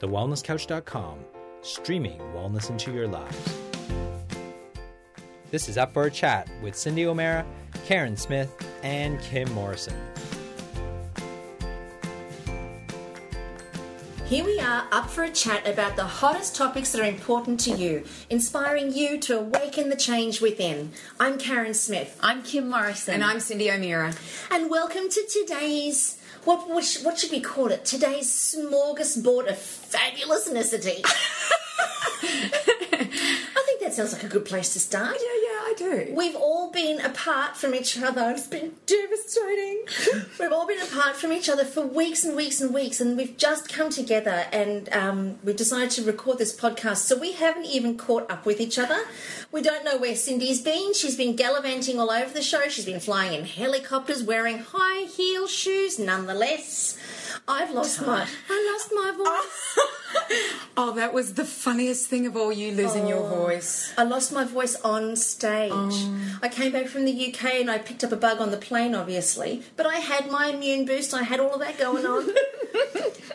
thewellnesscouch.com, streaming wellness into your lives. This is Up for a Chat with Cindy O'Mara, Karen Smith, and Kim Morrison. Here we are, up for a chat about the hottest topics that are important to you, inspiring you to awaken the change within. I'm Karen Smith. I'm Kim Morrison. And I'm Cindy O'Meara. And welcome to today's, what should we call it? Today's smorgasbord of fabulousness-ity. I think that sounds like a good place to start. Yeah, I do. We've all been apart from each other. It's been devastating. We've all been apart from each other for weeks and weeks and weeks, and we've just come together and we've decided to record this podcast. So we haven't even caught up with each other. We don't know where Cindy's been. She's been gallivanting all over the show. She's been flying in helicopters, wearing high heel shoes. Nonetheless, I lost my voice. Oh, that was the funniest thing of all, you losing your voice. I lost my voice on stage. I came back from the UK and I picked up a bug on the plane, obviously. But I had my immune boost. I had all of that going on.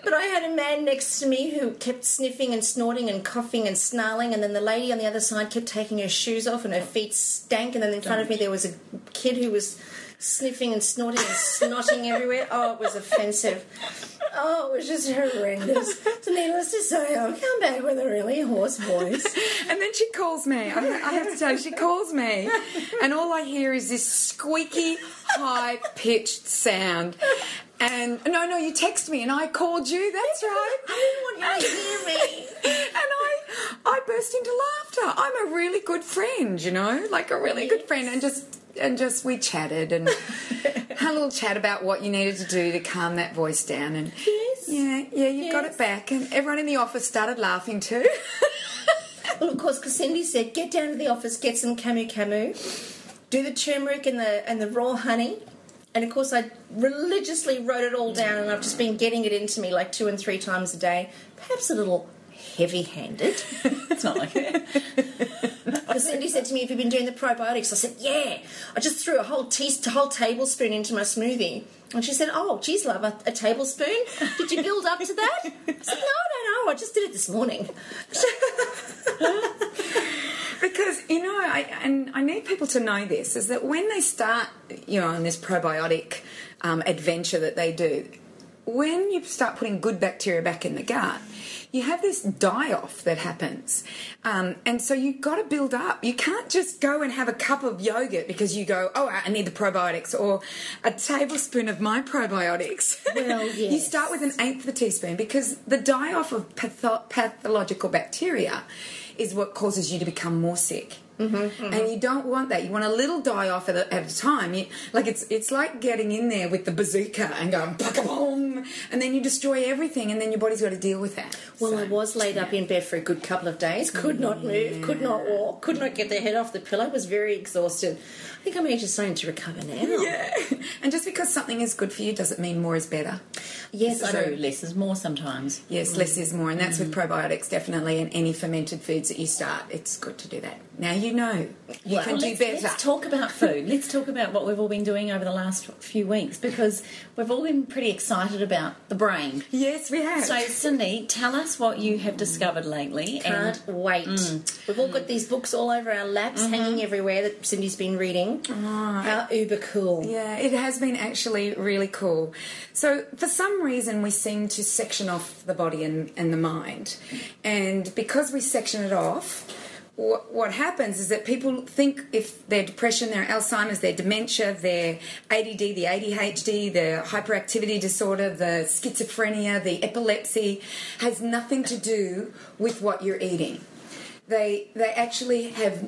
But I had a man next to me who kept sniffing and snorting and coughing and snarling, and then the lady on the other side kept taking her shoes off and her feet stank, and then in front of me there was a kid who was sniffing and snorting and snotting everywhere. Oh, it was offensive. Oh, it was just horrendous. So needless to say, I'll come back with a really hoarse voice. And then she calls me. I have to tell you, she calls me. And all I hear is this squeaky, high-pitched sound. And, no, you text me and I called you, that's right. I didn't want you to hear me. And I burst into laughter. I'm a really good friend, you know, like a really good friend. And just we chatted and had a little chat about what you needed to do to calm that voice down. And yes. Yeah, you've got it back. And everyone in the office started laughing too. Well, of course, because Cindy said, get down to the office, get some camu, do the turmeric and the raw honey. And, of course, I religiously wrote it all down, and I've just been getting it into me like 2 and 3 times a day. Perhaps a little heavy-handed. It's not like it. Because Cindy said to me, have you been doing the probiotics? I said, yeah. I just threw a whole tablespoon into my smoothie. And she said, oh, geez, love, a tablespoon? Did you build up to that? I said, no, I just did it this morning. Because, you know, I need people to know this, is that when they start, you know, on this probiotic adventure that they do, when you start putting good bacteria back in the gut, you have this die-off that happens. And so you've got to build up. You can't just go and have a cup of yogurt because you go, oh, I need the probiotics, or a tablespoon of my probiotics. Well, yes. You start with 1/8 of a teaspoon, because the die-off of pathological bacteria is what causes you to become more sick. And you don't want that. You want a little die-off at a time. It's like getting in there with the bazooka and going, boom, and then you destroy everything, and then your body's got to deal with that. Well, I was laid up in bed for a good couple of days. Could not move, could not walk, could not get the head off the pillow. Was very exhausted. I think I'm actually starting to recover now. Yeah. And just because something is good for you doesn't mean more is better. Yes, I True, know. less is more sometimes. Yes, less is more, and that's with probiotics, definitely, and any fermented foods that you start, it's good to do that. Now you know you can do better. Let's talk about food. Let's talk about what we've all been doing over the last few weeks, because we've all been pretty excited about the brain. Yes, we have. So, Cindy, tell us what you have discovered lately. Can't wait. We've all got these books all over our laps, hanging everywhere, that Cindy's been reading. How uber cool. Yeah, it has been actually really cool. So for some reason we seem to section off the body and the mind. And because we section it off, what happens is that people think if their depression, their Alzheimer's, their dementia, their ADD, the ADHD, the hyperactivity disorder, the schizophrenia, the epilepsy, has nothing to do with what you're eating. They actually have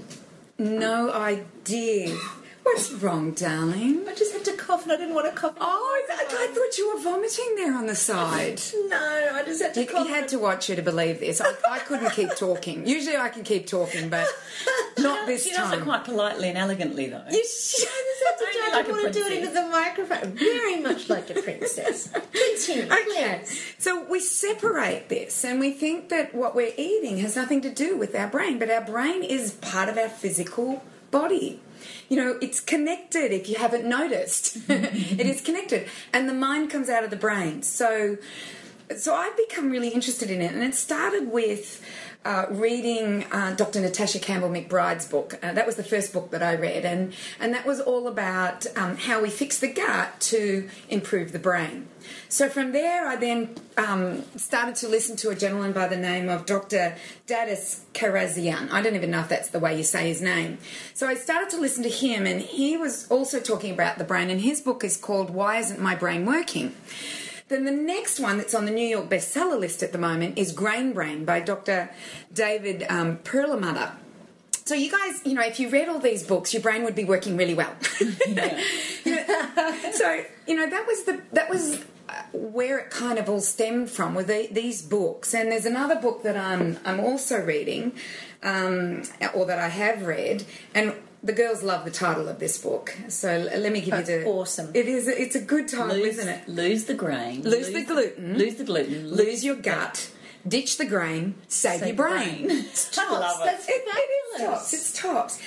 no idea. What's wrong, darling? I just had to cough and I didn't want to cough. Oh, I thought you were vomiting there on the side. No, I just had to cough. You had to watch her to believe this. I couldn't keep talking. Usually I can keep talking, but not this She time. does it quite politely and elegantly, though. I just had to Only I like a want to do it princess. into the microphone. Very much like a princess. Continue. Okay, so we separate this and we think that what we're eating has nothing to do with our brain, but our brain is part of our physical body. You know, it's connected, if you haven't noticed. It is connected. And the mind comes out of the brain. So so I've become really interested in it, and it started with reading Dr. Natasha Campbell McBride's book. That was the first book that I read, and that was all about how we fix the gut to improve the brain. So from there, I then started to listen to a gentleman by the name of Dr. Dadis Karazian. I don't even know if that's the way you say his name. So I started to listen to him, and he was also talking about the brain, and his book is called Why Isn't My Brain Working? Then the next one that's on the New York bestseller list at the moment is Grain Brain by Dr. David Perlmutter. So you guys, if you read all these books, your brain would be working really well. Yeah. That was where it kind of all stemmed from, with these books. And there's another book that I'm also reading, or that I have read, and the girls love the title of this book. So let me give you the... Awesome. It's a good title, isn't it? Lose the grain. Lose the gluten. Lose the gluten. Lose your gut. Ditch the grain. Save your brain. It's tops. That's fabulous. It's tops.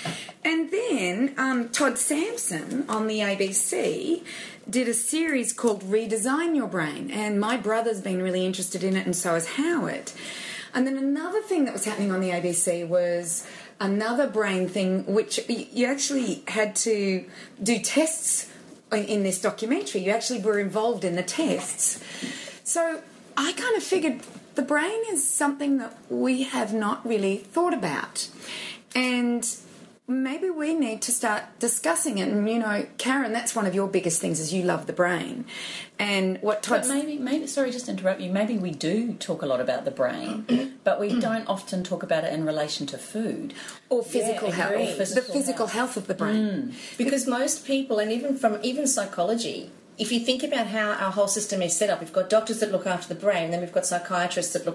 And then Todd Sampson on the ABC did a series called Redesign Your Brain, and my brother's been really interested in it, and so has Howard. And then another thing that was happening on the ABC was another brain thing, which you actually had to do tests in this documentary. You actually were involved in the tests. So I kind of figured the brain is something that we have not really thought about. And maybe we need to start discussing it. And, Karen, that's one of your biggest things, is you love the brain. And what Todd's... But maybe, sorry, just to interrupt you, maybe we do talk a lot about the brain, but we don't often talk about it in relation to food. Or physical health. Or the physical health of the brain. Because most people, and even psychology, if you think about how our whole system is set up, we've got doctors that look after the brain, then we've got psychiatrists that we've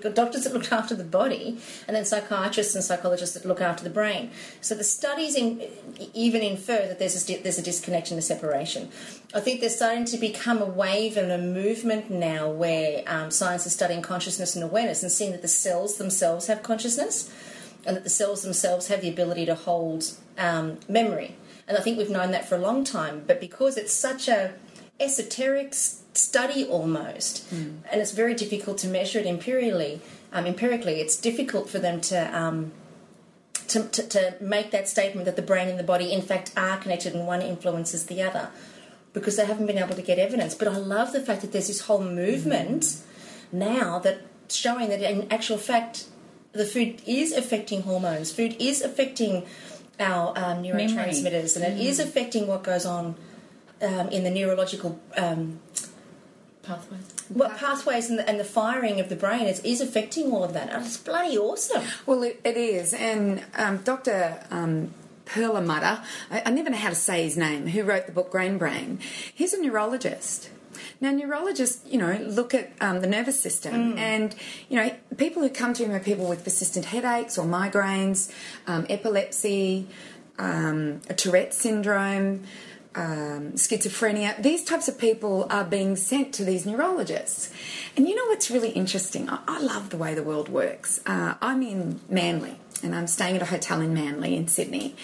got doctors that look after the body, and then psychiatrists and psychologists that look after the brain. So the studies even infer that there's a disconnection, a separation. I think there's starting to become a wave and a movement now where science is studying consciousness and awareness and seeing that the cells themselves have consciousness and that the cells themselves have the ability to hold memory. And I think we've known that for a long time, but because it's such a esoteric study almost, and it's very difficult to measure it empirically, it's difficult for them to make that statement that the brain and the body in fact are connected and one influences the other, because they haven't been able to get evidence. But I love the fact that there's this whole movement now that showing that in actual fact the food is affecting hormones, food is affecting our neurotransmitters, and it is affecting what goes on in the neurological pathways and the firing of the brain is affecting all of that. And it's bloody awesome. Well, it is. And Dr. Perlmutter, I never know how to say his name, who wrote the book Grain Brain, he's a neurologist. Now, neurologists, look at the nervous system, and, people who come to him are people with persistent headaches or migraines, epilepsy, Tourette's syndrome, schizophrenia. These types of people are being sent to these neurologists. And you know what's really interesting? I love the way the world works. I'm in Manly, and I'm staying at a hotel in Manly in Sydney.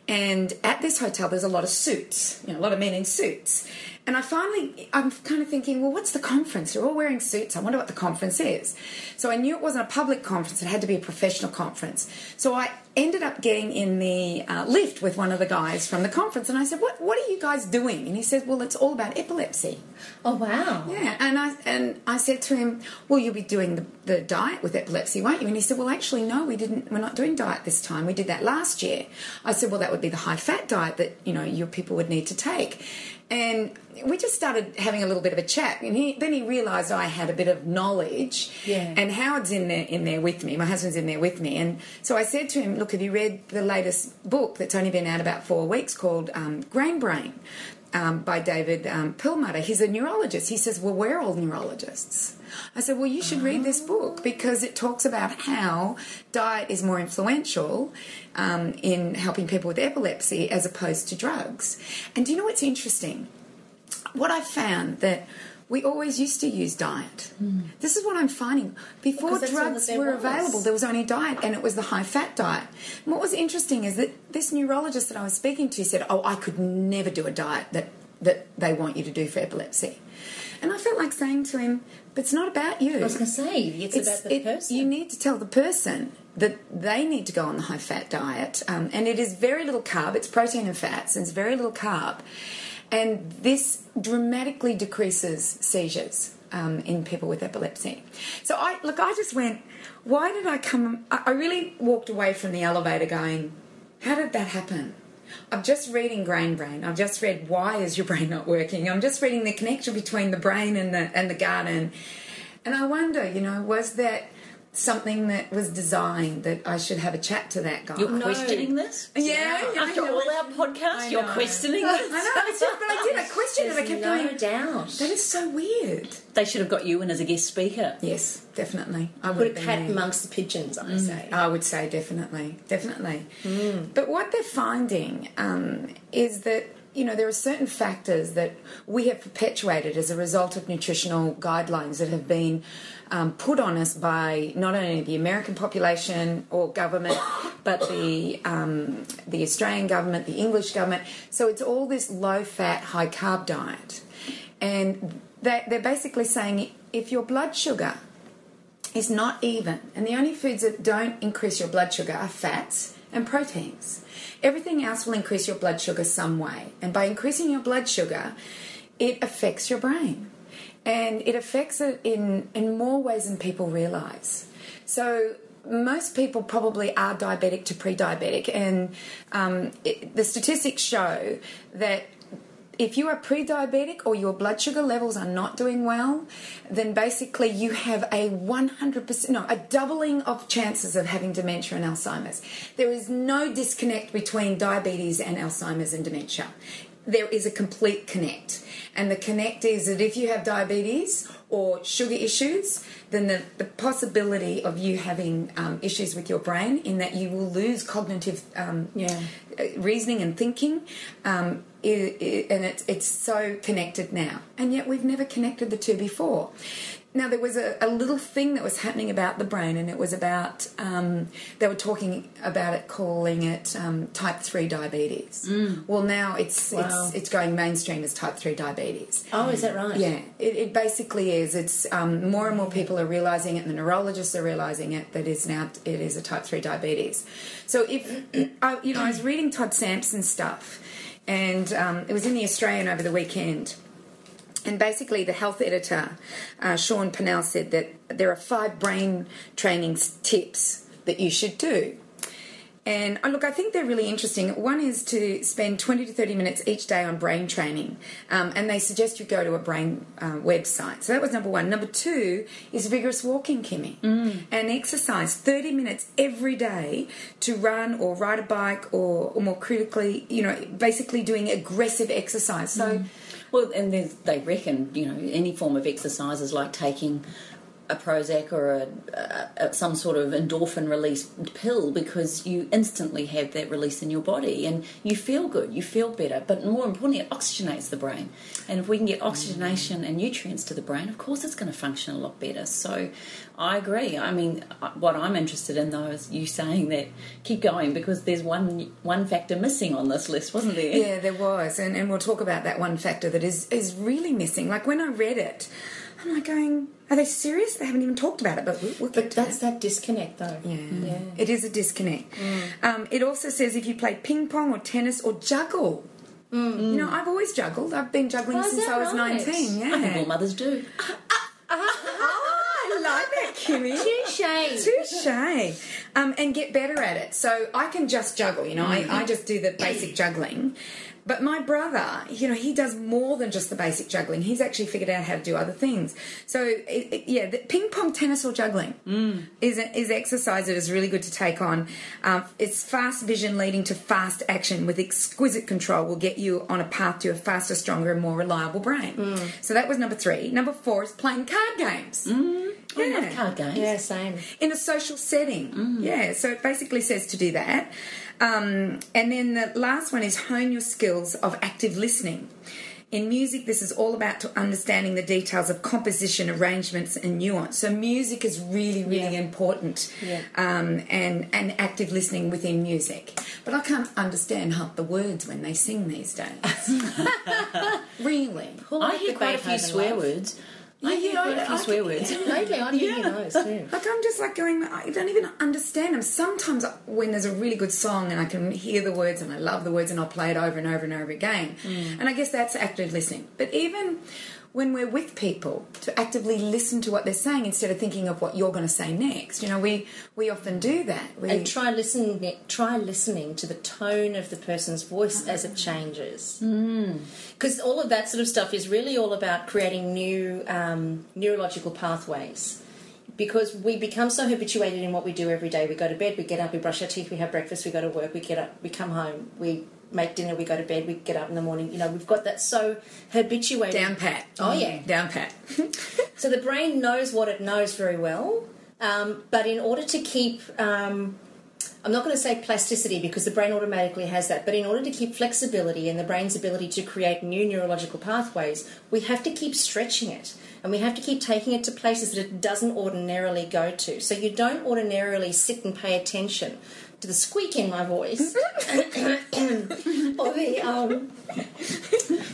And at this hotel, there's a lot of suits, a lot of men in suits. And I'm kind of thinking, well, what's the conference? They're all wearing suits. I wonder what the conference is. So I knew it wasn't a public conference. It had to be a professional conference. So I ended up getting in the lift with one of the guys from the conference. And I said, what are you guys doing? And he said, well, it's all about epilepsy. Oh, wow. Yeah. And I said to him, well, you'll be doing the diet with epilepsy, won't you? And he said, well, actually, no, we're not doing diet this time. We did that last year. I said, well, that would be the high-fat diet that, your people would need to take. And we just started having a little bit of a chat, and then he realised I had a bit of knowledge. Yeah. And Howard's in there with me. My husband's in there with me, and so I said to him, "Look, have you read the latest book that's only been out about 4 weeks called Grain Brain by David Perlmutter? He's a neurologist." He says, "Well, we're all neurologists." I said, well, you should read this book because it talks about how diet is more influential in helping people with epilepsy as opposed to drugs. And do you know what's interesting? What I found that we always used to use diet. This is what I'm finding. Before drugs were available, there was only diet, and it was the high-fat diet. And what was interesting is that this neurologist that I was speaking to said, I could never do a diet that that they want you to do for epilepsy. And I felt like saying to him, but it's not about you. I was going to say, it's about the person. You need to tell the person that they need to go on the high-fat diet. And it is very little carb. It's protein and fats, and it's very little carb. And this dramatically decreases seizures in people with epilepsy. So I just went, why did I come... I really walked away from the elevator going, how did that happen? I'm just reading Brain. I've just read why is your brain not working. I'm just reading the connection between the brain and the gut. And I wonder, was that something that was designed that I should have a chat to that guy? You're questioning this? Yeah. After all our podcasts, you're questioning this? I know, but I did. I questioned it. I kept going, no doubt. That is so weird. They should have got you in as a guest speaker. Yes, definitely. I Put a would have cat been there. amongst the pigeons, I say. I would say definitely. But what they're finding is that, there are certain factors that we have perpetuated as a result of nutritional guidelines that have been put on us by not only the American population or government, but the Australian government, the English government. So it's all this low-fat, high-carb diet. And they're basically saying if your blood sugar is not even, and the only foods that don't increase your blood sugar are fats and proteins. Everything else will increase your blood sugar some way. And by increasing your blood sugar, it affects your brain. And it affects it in more ways than people realise. So most people probably are diabetic to pre-diabetic. And the statistics show that if you are pre-diabetic or your blood sugar levels are not doing well, then basically you have a doubling of chances of having dementia and Alzheimer's. There is no disconnect between diabetes and Alzheimer's and dementia. There is a complete connect. And the connect is that if you have diabetes or sugar issues, then the possibility of you having issues with your brain in that you will lose cognitive reasoning and thinking, and it's so connected now. And yet we've never connected the two before. Now, there was a little thing that was happening about the brain, and it was about, they were talking about it, calling it type 3 diabetes. Well, now it's going mainstream as type 3 diabetes. Oh, is that right? Yeah, it basically is. It's more and more people are realising it, and the neurologists are realising it, that it is a type 3 diabetes. So I was reading Todd Sampson's stuff, and it was in the Australian over the weekend. And basically the health editor, Sean Pennell, said that there are 5 brain training tips that you should do. And look, I think they're really interesting. One is to spend 20 to 30 minutes each day on brain training. And they suggest you go to a brain website. So that was number 1. Number 2 is vigorous walking, Kimmy. And exercise 30 minutes every day to run or ride a bike or more critically, basically doing aggressive exercise. So... Well, and they reckon, any form of exercise is like taking a Prozac or some sort of endorphin release pill, because you instantly have that release in your body and you feel good, you feel better, but more importantly it oxygenates the brain, and if we can get oxygenation and nutrients to the brain, of course it's going to function a lot better. So I agree. I mean, what I'm interested in though is you saying that keep going, because there's one factor missing on this list, wasn't there? Yeah, there was, and we'll talk about that one factor that is really missing. Like when I read it, I'm like going, are they serious? They haven't even talked about it, but we'll get to that's that disconnect, though. Yeah. It is a disconnect. It also says if you play ping pong or tennis or juggle. I've always juggled. I've been juggling since I was 19. Yeah, I think all mothers do. I like that, Kimmy. Touche. And get better at it. So I can just juggle. I just do the basic juggling. But my brother, he does more than just the basic juggling. He's actually figured out how to do other things. So, the ping pong, tennis or juggling is exercise that is really good to take on. It's fast vision leading to fast action with exquisite control will get you on a path to a faster, stronger and more reliable brain. So that was number 3. Number 4 is playing card games. I love card games. Yeah, same. In a social setting. Yeah, so it basically says to do that. And then the last one is hone your skills of active listening. in music, this is all about understanding the details of composition, arrangements, and nuance. So music is really, really important, and active listening within music. But I can't understand half the words when they sing these days. Really. I hear quite a few swear words. I hear quite a few swear words. Lately, I'm hearing those too. Like, I'm just like going, I don't even understand them. Sometimes when there's a really good song and I can hear the words and I love the words and I'll play it over and over and over again. And I guess that's active listening. But even when we're with people, to actively listen to what they're saying instead of thinking of what you're going to say next. You know, we often do that. And try listening to the tone of the person's voice as it changes. Because all of that sort of stuff is really all about creating new neurological pathways. Because we become so habituated in what we do every day. We go to bed, we get up, we brush our teeth, we have breakfast, we go to work, we get up, we come home, we make dinner, we go to bed, we get up in the morning. You know, we've got that so habituated. Down pat. Oh, yeah. Down pat. So the brain knows what it knows very well, but in order to keep... I'm not going to say plasticity because the brain automatically has that, but in order to keep flexibility and the brain's ability to create new neurological pathways, we have to keep stretching it and we have to keep taking it to places that it doesn't ordinarily go to. So you don't ordinarily sit and pay attention to the squeak in my voice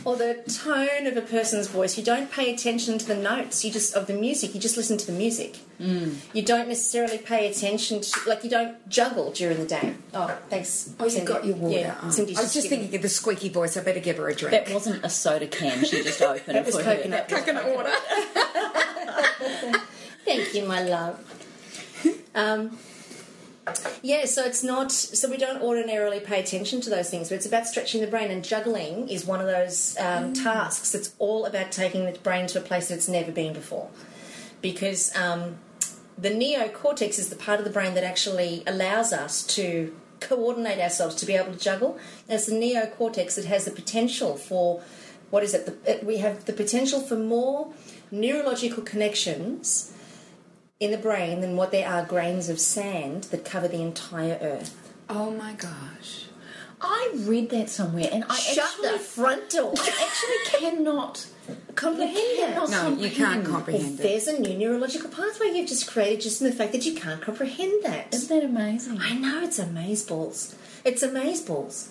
or the tone of a person's voice. You don't pay attention to the notes of the music. You just listen to the music. You don't necessarily pay attention to, like, you don't juggle during the day. Oh, thanks. Oh, you got your water. Yeah, I was just thinking of the squeaky voice. I better give her a drink. That wasn't a soda can. She just opened That was for coconut water. Thank you, my love. So it's not... So we don't ordinarily pay attention to those things, but it's about stretching the brain, and juggling is one of those tasks that's all about taking the brain to a place that it's never been before. Because the neocortex is the part of the brain that actually allows us to coordinate ourselves, to be able to juggle. And it's the neocortex that has the potential for... What is it? We have the potential for more neurological connections in the brain than what there are grains of sand that cover the entire earth. Oh my gosh. I read that somewhere and I Shut the front door. I actually cannot comprehend that. No, you can't comprehend it. There's a new neurological pathway you've just created just in the fact that you can't comprehend that. Isn't that amazing? I know, it's amazeballs. It's amazeballs.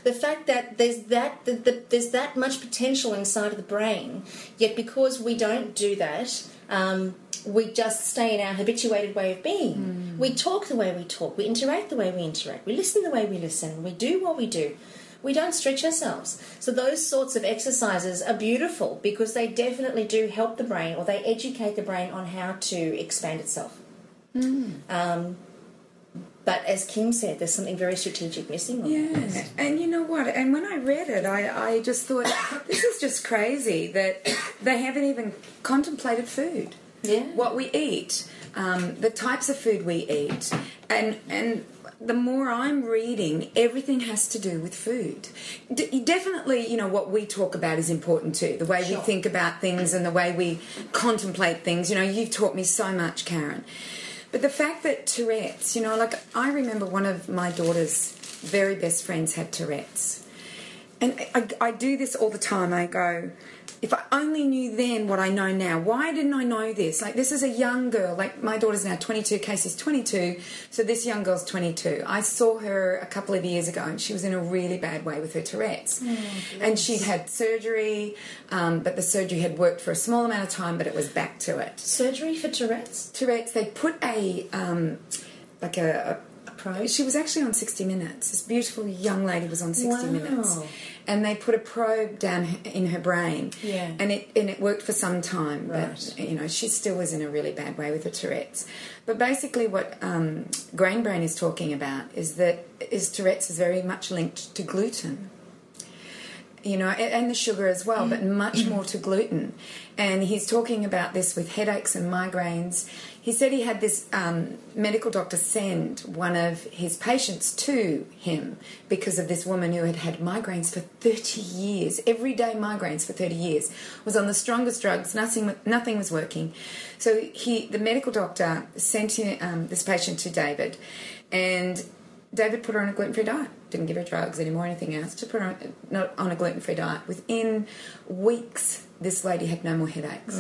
The fact that there's that much potential inside of the brain, yet because we don't do that, we just stay in our habituated way of being. We talk the way we talk. We interact the way we interact. We listen the way we listen. We do what we do. We don't stretch ourselves. So those sorts of exercises are beautiful because they definitely do help the brain, or they educate the brain on how to expand itself. But as Kim said, there's something very strategic missing on that. And you know what? And when I read it, I just thought, this is just crazy that they haven't even contemplated food. Yeah. What we eat, the types of food we eat, and the more I'm reading, everything has to do with food. Definitely, you know, what we talk about is important too. The way we think about things and the way we contemplate things. You know, you've taught me so much, Karen. But the fact that Tourette's, you know, like I remember one of my daughter's very best friends had Tourette's. And I do this all the time. I go, if I only knew then what I know now, why didn't I know this? Like, this is a young girl. Like, my daughter's now 22, Casey's 22, so this young girl's 22. I saw her a couple of years ago, and she was in a really bad way with her Tourette's. And she'd had surgery, but the surgery had worked for a small amount of time, but it was back to it. Surgery for Tourette's? Tourette's, they put a probe. She was actually on 60 Minutes. This beautiful young lady was on 60 Minutes. And they put a probe down in her brain. Yeah. And it worked for some time. But, you know, she still was in a really bad way with the Tourette's. But basically what Grain Brain is talking about is that Tourette's is very much linked to gluten. You know, and the sugar as well, but much more to gluten. And he's talking about this with headaches and migraines. He said he had this medical doctor send one of his patients to him because of this woman who had had migraines for 30 years, everyday migraines for 30 years, was on the strongest drugs, nothing was working. So the medical doctor sent this patient to David, and David put her on a gluten-free diet. Didn't give her drugs anymore, anything else. Just put her on a gluten-free diet. Within weeks, this lady had no more headaches.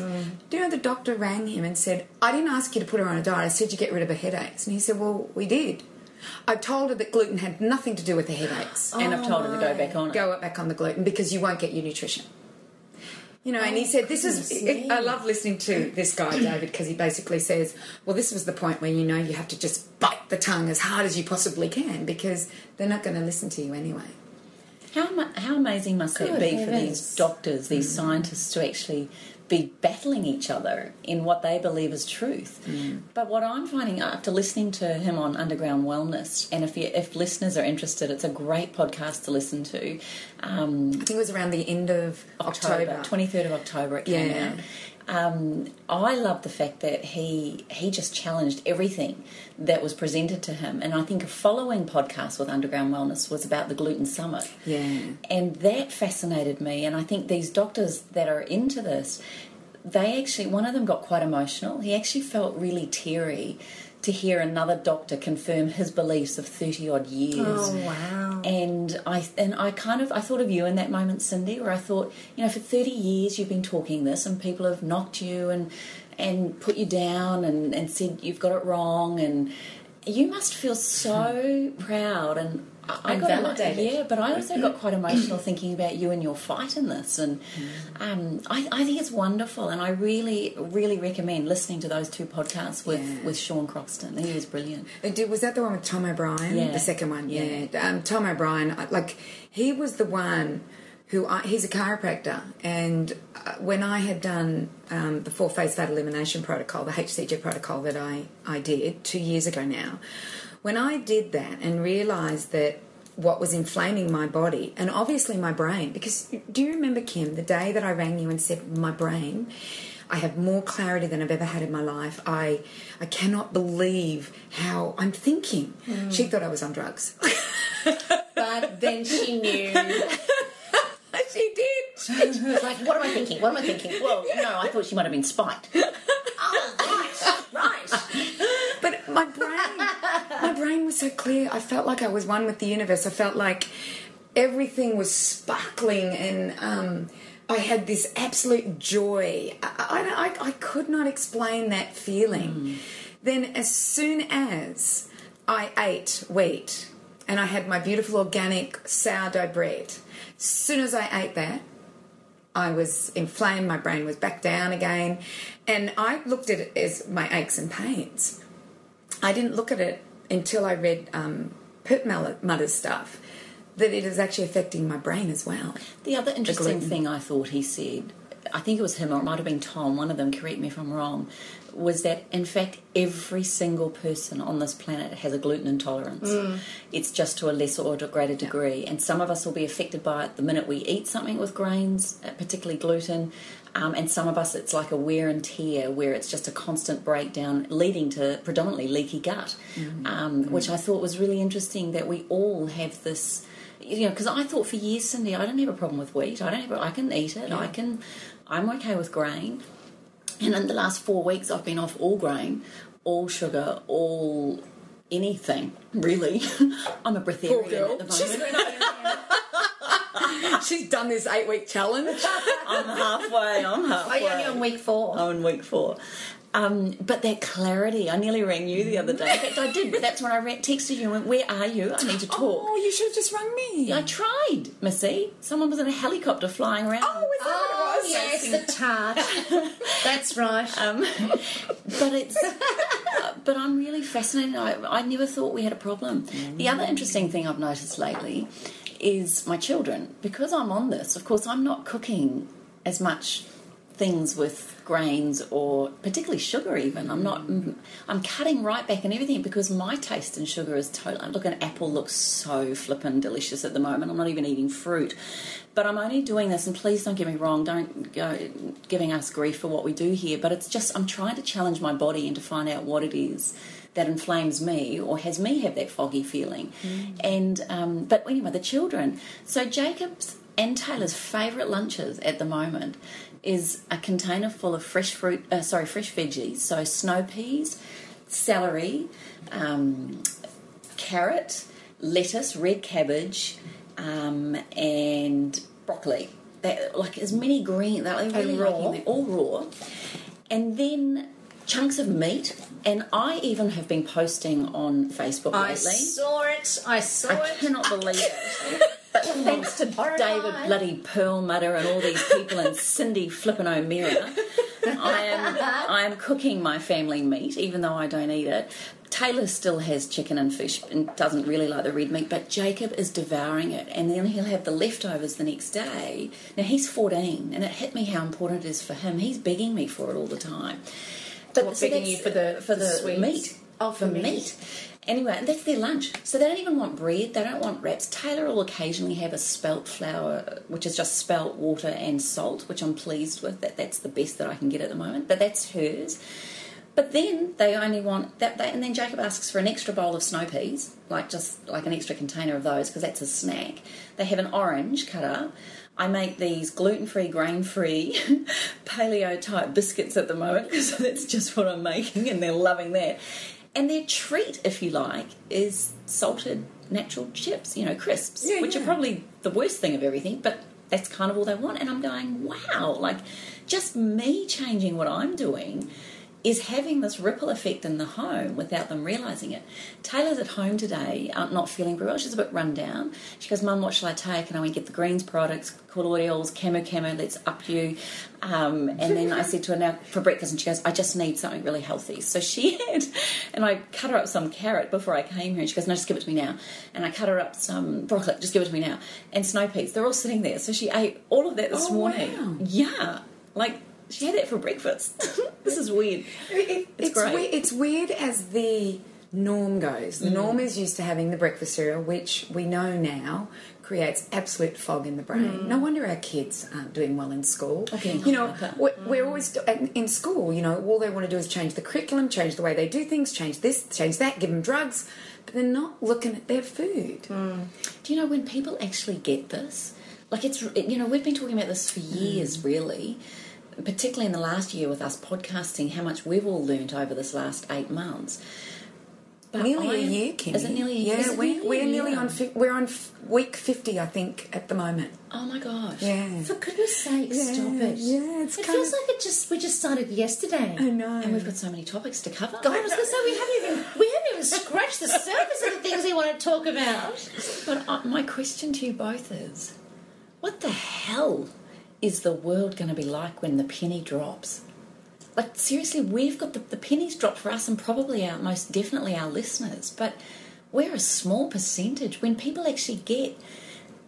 Do you know the doctor rang him and said, I didn't ask you to put her on a diet. I said you get rid of her headaches. And he said, well, we did. I told her that gluten had nothing to do with the headaches. And I've told her to go back on it. Go back on the gluten because you won't get your nutrition. You know, and he said, I love listening to this guy, David, because he basically says, well, this was the point where you know you have to just bite the tongue as hard as you possibly can because they're not going to listen to you anyway. How amazing must it be for these doctors, these scientists to actually be battling each other in what they believe is truth. But what I'm finding after listening to him on Underground Wellness, and if listeners are interested, it's a great podcast to listen to. I think it was around the end of October. 23rd of October it came out. I love the fact that he just challenged everything that was presented to him, and I think a following podcast with Underground Wellness was about the Gluten Summit. And that fascinated me, and I think these doctors that are into this, they actually, one of them got quite emotional. He actually felt really teary to hear another doctor confirm his beliefs of 30 odd years. Oh, wow. And I thought of you in that moment, Cindy, where I thought, you know, for 30 years you've been talking this and people have knocked you and put you down and said you've got it wrong, and you must feel so proud and validated. Yeah, but I also got quite emotional thinking about you and your fight in this, and I think it's wonderful, and I really, really recommend listening to those two podcasts with Sean Croxton. He was brilliant. Was that the one with Tom O'Brien? Yeah. The second one, yeah. Tom O'Brien, he was the one who, he's a chiropractor, and when I had done the 4-phase fat elimination protocol, the HCG protocol that I did 2 years ago now, when I did that and realised that what was inflaming my body, and obviously my brain, because do you remember, Kim, the day that I rang you and said, my brain, I have more clarity than I've ever had in my life. I cannot believe how I'm thinking. She thought I was on drugs. But then she knew. She did. She was like, what am I thinking? What am I thinking? Well, no, I thought she might have been spiked. Oh, right. But my brain was so clear. I felt like I was one with the universe. I felt like everything was sparkling, and I had this absolute joy. I could not explain that feeling. Then as soon as I ate wheat and I had my beautiful organic sourdough bread, as soon as I ate that, I was inflamed, my brain was back down again, and I looked at it as my aches and pains. I didn't look at it until I read Perlmutter's stuff, that it is actually affecting my brain as well. The other interesting thing I thought he said, I think it was him or it might have been Tom, one of them, correct me if I'm wrong, was that in fact every single person on this planet has a gluten intolerance. It's just to a lesser or to a greater degree, and some of us will be affected by it the minute we eat something with grains, particularly gluten, and some of us it's like a wear and tear where it's just a constant breakdown leading to predominantly leaky gut, which I thought was really interesting, that we all have this, you know, because I thought for years, Cindy, I don't have a problem with wheat. I can eat it. I'm okay with grain. And in the last 4 weeks, I've been off all grain, all sugar, all anything, really. I'm a breatharian at the moment. She's done this 8-week challenge. I'm halfway. Oh, you're only on week 4. I'm on week 4. But that clarity, I nearly rang you the other day. In fact, I did, but that's when I texted you and went, where are you? I need to talk. Oh, you should have just rung me. I tried, Missy. Someone was in a helicopter flying around. Oh, is that what it was? Yes, the tart. That's right. But I'm really fascinated. I never thought we had a problem. The other interesting thing I've noticed lately is my children. Because I'm on this, of course, I'm not cooking as much things with grains or particularly sugar even. I'm cutting right back and everything because my taste in sugar is totally... Look, an apple looks so flippin' delicious at the moment. I'm not even eating fruit. But I'm only doing this, and please don't get me wrong, don't go giving us grief for what we do here, but it's just I'm trying to challenge my body and to find out what it is that inflames me or has me have that foggy feeling. And but anyway, the children. So Jacob's and Taylor's favourite lunches at the moment is a container full of fresh veggies. So snow peas, celery, carrot, lettuce, red cabbage, and broccoli. Like as many green, they're really liking them, all raw. And then chunks of meat. And I even have been posting on Facebook lately. I saw it. I cannot believe it. But thanks to David bloody Perlmutter and all these people and Cindy Flippin' O'Meara, I am cooking my family meat, even though I don't eat it. Taylor still has chicken and fish and doesn't really like the red meat, but Jacob is devouring it, and then he'll have the leftovers the next day. Now, he's 14, and it hit me how important it is for him. He's begging me for it all the time. But begging you for the sweets? Meat. Oh, for meat. Anyway, and that's their lunch. So they don't even want bread. They don't want wraps. Taylor will occasionally have a spelt flour, which is just spelt, water and salt, which I'm pleased with. That's the best that I can get at the moment. But that's hers. But then they only want that. And then Jacob asks for an extra bowl of snow peas, just like an extra container of those, because that's a snack. They have an orange cut up. I make these gluten-free, grain-free, paleo-type biscuits at the moment, because that's just what I'm making, and they're loving that. And their treat, if you like, is salted natural chips, crisps, which are probably the worst thing of everything, but that's kind of all they want. And I'm going, wow, just me changing what I'm doing is having this ripple effect in the home without them realising it. Taylor's at home today, not feeling very well. She's a bit run down. She goes, Mum, what shall I take? And I went, get the greens products, colloidals, camo, let's up you. And then I said to her, now for breakfast, and she goes, I just need something really healthy. So she had, and I cut her up some carrot before I came here, and she goes, no, just give it to me now. And I cut her up some broccoli, just give it to me now. And snow peas, they're all sitting there. So she ate all of that this morning. Wow. Yeah, she had that for breakfast. This is weird. It's great. It's weird as the norm goes. The norm is used to having the breakfast cereal, which we know now creates absolute fog in the brain. No wonder our kids aren't doing well in school. Okay, we're always in school. All they want to do is change the curriculum, change the way they do things, change this, change that, give them drugs, but they're not looking at their food. Do you know when people actually get this? It's we've been talking about this for years, really. Particularly in the last year with us podcasting, how much we've all learnt over this last 8 months. But nearly a year, Kim. Is it nearly a year? Yeah, we're nearly on. We're on week 50, I think, at the moment. Oh my gosh! Yeah. For goodness' sake, stop it! Yeah, it feels like we just started yesterday. I know, and we've got so many topics to cover. God, I was going to say we haven't even scratched the surface of the things we want to talk about. But my question to you both is, what the hell is the world going to be like when the penny drops? Seriously, we've got the pennies dropped for us and probably most definitely our listeners, but we're a small percentage. When people actually get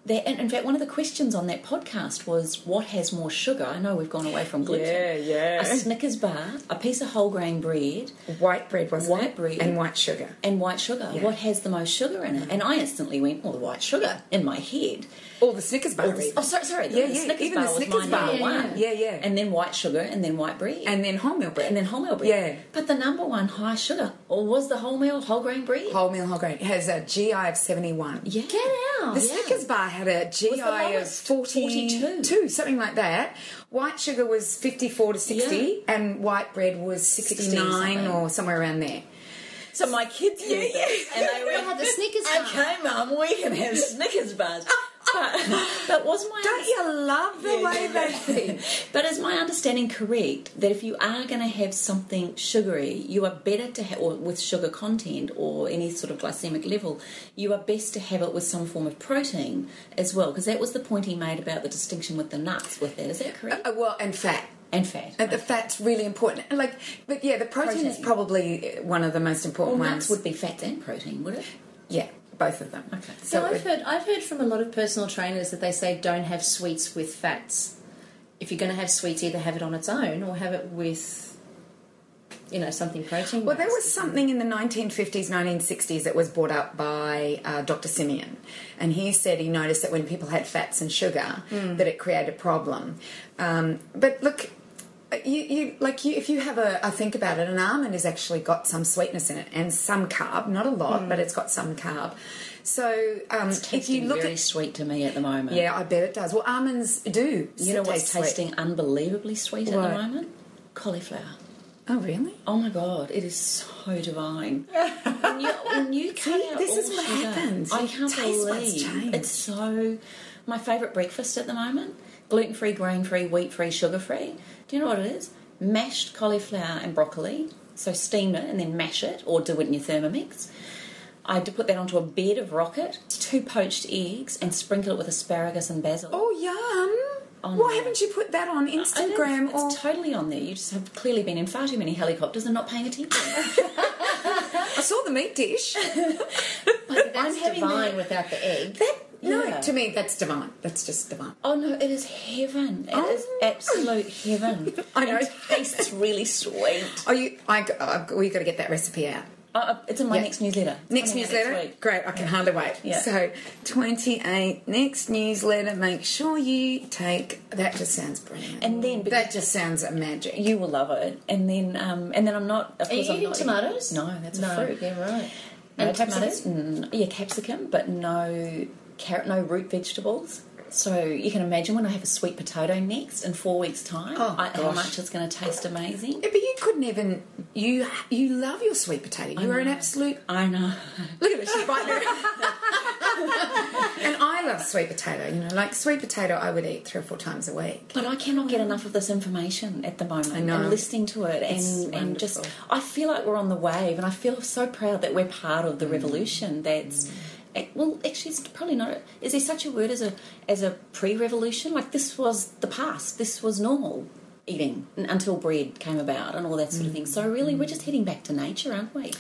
that, and in fact, one of the questions on that podcast was, what has more sugar? I know we've gone away from gluten. Yeah. A Snickers bar, a piece of whole grain bread. White bread, White bread. And white sugar. And white sugar. Yeah. What has the most sugar in it? And I instantly went, the white sugar in my head. Or the Snickers bar. Sorry. Yeah, the Snickers even bar the was Snickers my bar. number one. Yeah. And then white sugar, and then white bread. And then wholemeal bread. Yeah. But the number one high sugar, or was the wholemeal, whole grain bread? Wholemeal, whole grain. It has a GI of 71. Yeah. Get out. The Snickers bar had a GI of 42, something like that. White sugar was 54 to 60, and white bread was 69 or somewhere around there. So my kids did this, and they We'll have the Snickers bar. Okay, Mum, we can have Snickers bars. But was my Don't you love the way they think? But is my understanding correct that if you are going to have something sugary, you are better to have, or with sugar content or any sort of glycemic level, you are best to have it with some form of protein as well? Because that was the point he made about the distinction with the nuts with that. Is that correct? And fat. And fat. And the fat's really important. But yeah, the protein is probably one of the most important ones. Nuts would be fat and protein, would it? Yeah, both of them. Okay. So I've heard from a lot of personal trainers that they say don't have sweets with fats. If you're going to have sweets, either have it on its own or have it with, something protein. Well, there was something in the 1950s, 1960s that was brought up by Dr. Simeon, and he said he noticed that when people had fats and sugar, that it created a problem. But look. If you have a think about it, an almond has actually got some sweetness in it and some carb, not a lot, but it's got some carb. So if you look very sweet to me at the moment. Yeah, I bet it does. Well, almonds do. You know what's tasting sweet. unbelievably sweet at the moment? Cauliflower. Oh, really? Oh my God, it is so divine. when you cut out this all is what sugar, happens. I Your can't taste buds believe change. it's so. My favourite breakfast at the moment: gluten-free, grain-free, wheat-free, sugar-free. Do you know what it is? Mashed cauliflower and broccoli. So steam it and then mash it, or do it in your Thermomix. I had to put that onto a bed of rocket, 2 poached eggs, and sprinkle it with asparagus and basil. Oh, yum. Oh, Why no. haven't you put that on Instagram? It's totally on there. You just have clearly been in far too many helicopters and not paying attention. I saw the meat dish. But I'm that's having divine the- without the egg. No, Yeah. to me, that's divine. That's just divine. Oh no, it is heaven. It is absolute heaven. I know. It tastes really sweet. Oh, we got to get that recipe out. It's in my Yeah. next newsletter. Next Coming out newsletter? week. Great, I can hardly wait. Yeah. So, 28, next newsletter, make sure you take... That just sounds brilliant. And then that just sounds magic. you will love it. And then I'm not. Of Are you course, I'm eating not tomatoes? No, that's a No, fruit. yeah, right. No And tomatoes. capsicum? Yeah, capsicum, but no carrot, no root vegetables. So you can imagine when I have a sweet potato next in 4 weeks' time, Oh, how gosh. much it's going to taste amazing. Yeah, but you couldn't even... You love your sweet potato. You are an absolute... I know. Look at her, she's biting her. And I love sweet potato. You know, like sweet potato I would eat 3 or 4 times a week. But I cannot get enough of this information at the moment. I know. And listening to it It's and just wonderful. I feel like we're on the wave and I feel so proud that we're part of the revolution that's well, actually, it's probably not. Is there such a word as a pre-revolution? Like this was the past. This was normal eating until bread came about and all that sort of thing. So really, we're just heading back to nature, aren't we?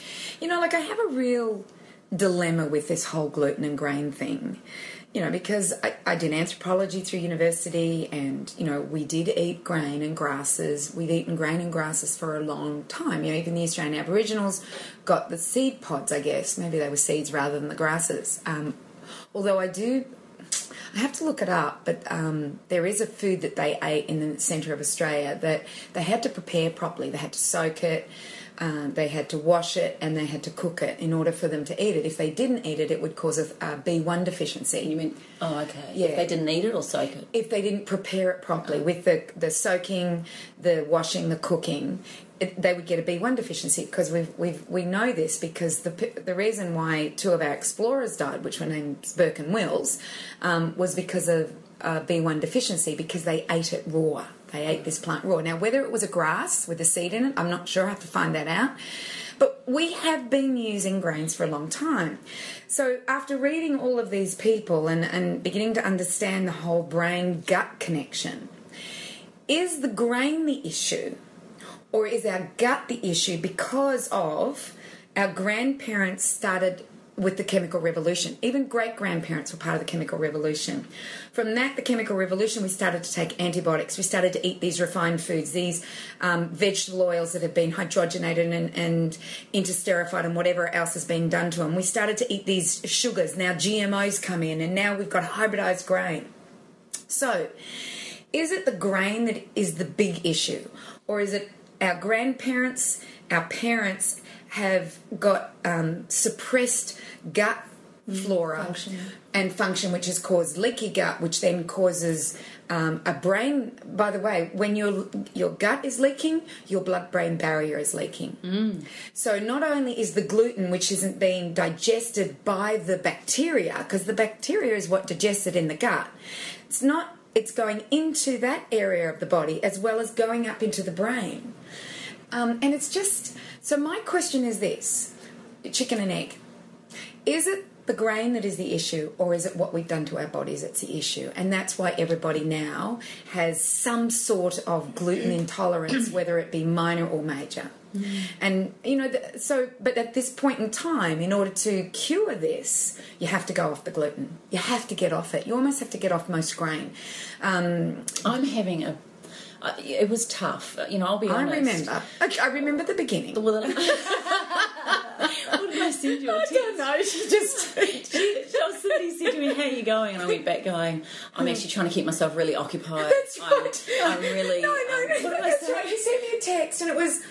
You know, like I have a real dilemma with this whole gluten and grain thing. You know, because I did anthropology through university and, you know, we did eat grain and grasses. We'd eaten grain and grasses for a long time. You know, even the Australian Aboriginals got the seed pods, I guess. Maybe they were seeds rather than the grasses. Although I have to look it up, but there is a food that they ate in the centre of Australia that they had to prepare properly. They had to soak it. They had to wash it and they had to cook it in order for them to eat it. If they didn't eat it, it would cause a B1 deficiency. You mean? Oh, okay. Yeah. If they didn't eat it or soak it. If they didn't prepare it properly with the soaking, the washing, the cooking, they would get a B1 deficiency because we know this because the reason why 2 of our explorers died, which were named Burke and Wills, was because of B1 deficiency because they ate it raw. They ate this plant raw. Now, whether it was a grass with a seed in it, I'm not sure. I have to find that out. But we have been using grains for a long time. So after reading all of these people and beginning to understand the whole brain-gut connection, is the grain the issue or is our gut the issue because of our grandparents started with the chemical revolution? Even great-grandparents were part of the chemical revolution. From that, the chemical revolution, we started to take antibiotics. We started to eat these refined foods, these vegetable oils that have been hydrogenated and interesterified and whatever else has been done to them. We started to eat these sugars. Now GMOs come in and now we've got hybridized grain. So, is it the grain that is the big issue? Or is it our grandparents, our parents have got suppressed gut flora and function, which has caused leaky gut, which then causes a brain. By the way, when your gut is leaking, your blood-brain barrier is leaking. So not only is the gluten, which isn't being digested by the bacteria, because the bacteria is what digests it in the gut, it's going into that area of the body as well as going up into the brain. And it's just... So my question is this, chicken and egg. Is it the grain that is the issue or is it what we've done to our bodies that's the issue? And that's why everybody now has some sort of gluten intolerance, whether it be minor or major. And, you know, but at this point in time, in order to cure this, you have to go off the gluten. You have to get off it. You almost have to get off most grain. I'm having it was tough. You know, I'll be honest. I remember the beginning. What did I send you a text? I don't know. Somebody said to me, "How are you going?" And I went back going, "I'm actually trying to keep myself really occupied." That's right. I'm really. No. What did I That's say? right. You sent me a text, and it was,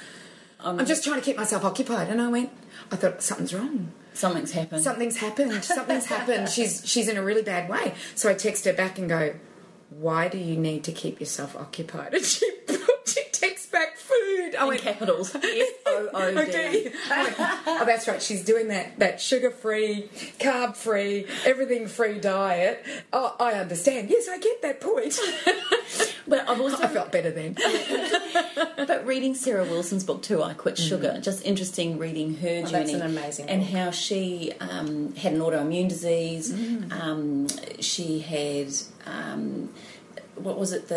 "I'm just trying to keep myself occupied." And I thought something's wrong. Something's happened. Something's happened. She's in a really bad way. So I text her back and go, "Why do you need to keep yourself occupied?" And she texts back food. did. I in went, capitals. FOOD. oh, that's right. She's doing that sugar-free, carb-free, everything-free diet. Oh, I understand. Yes, I get that point. But I felt better then. But reading Sarah Wilson's book too, I Quit Sugar. Just interesting reading her journey. That's an amazing and book. how she had an autoimmune disease. She had what was it?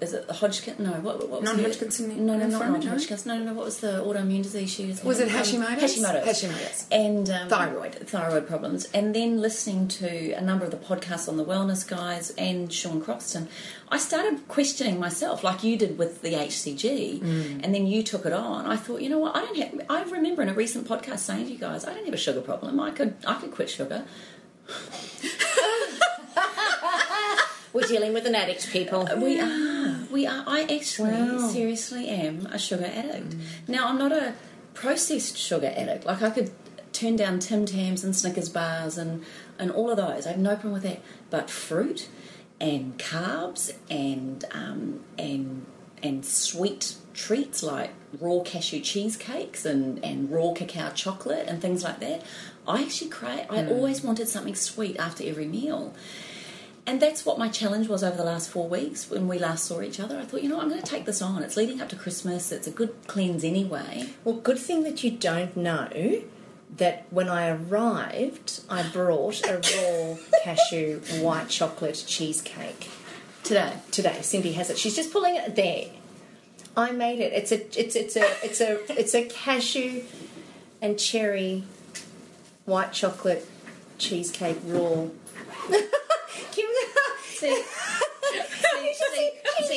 Is it the Hodgkin? No, what was Non-Hodgkin's? No, not non-Hodgkin's. No. What was the autoimmune disease she was? Was it Hashimoto's? Hashimoto's. And Thyroid problems. And then listening to a number of the podcasts on the wellness guys and Sean Croxton, I started questioning myself, like you did with the HCG, and then you took it on. I thought, you know what? I remember in a recent podcast saying to you guys, I don't have a sugar problem. I could quit sugar. We're dealing with an addict, people. We are. I actually seriously am a sugar addict. Now, I'm not a processed sugar addict. Like, I could turn down Tim Tams and Snickers bars and all of those. I have no problem with that. But fruit and carbs and sweet treats like raw cashew cheesecakes and raw cacao chocolate and things like that, I actually crave. I always wanted something sweet after every meal. And that's what my challenge was over the last 4 weeks when we last saw each other. I thought, I'm going to take this on. It's leading up to Christmas. It's a good cleanse anyway. Well, good thing that you don't know that when I arrived, I brought a raw cashew white chocolate cheesecake. Today, Cindy has it. She's just pulling it there. I made it. It's a cashew and cherry white chocolate cheesecake raw. See,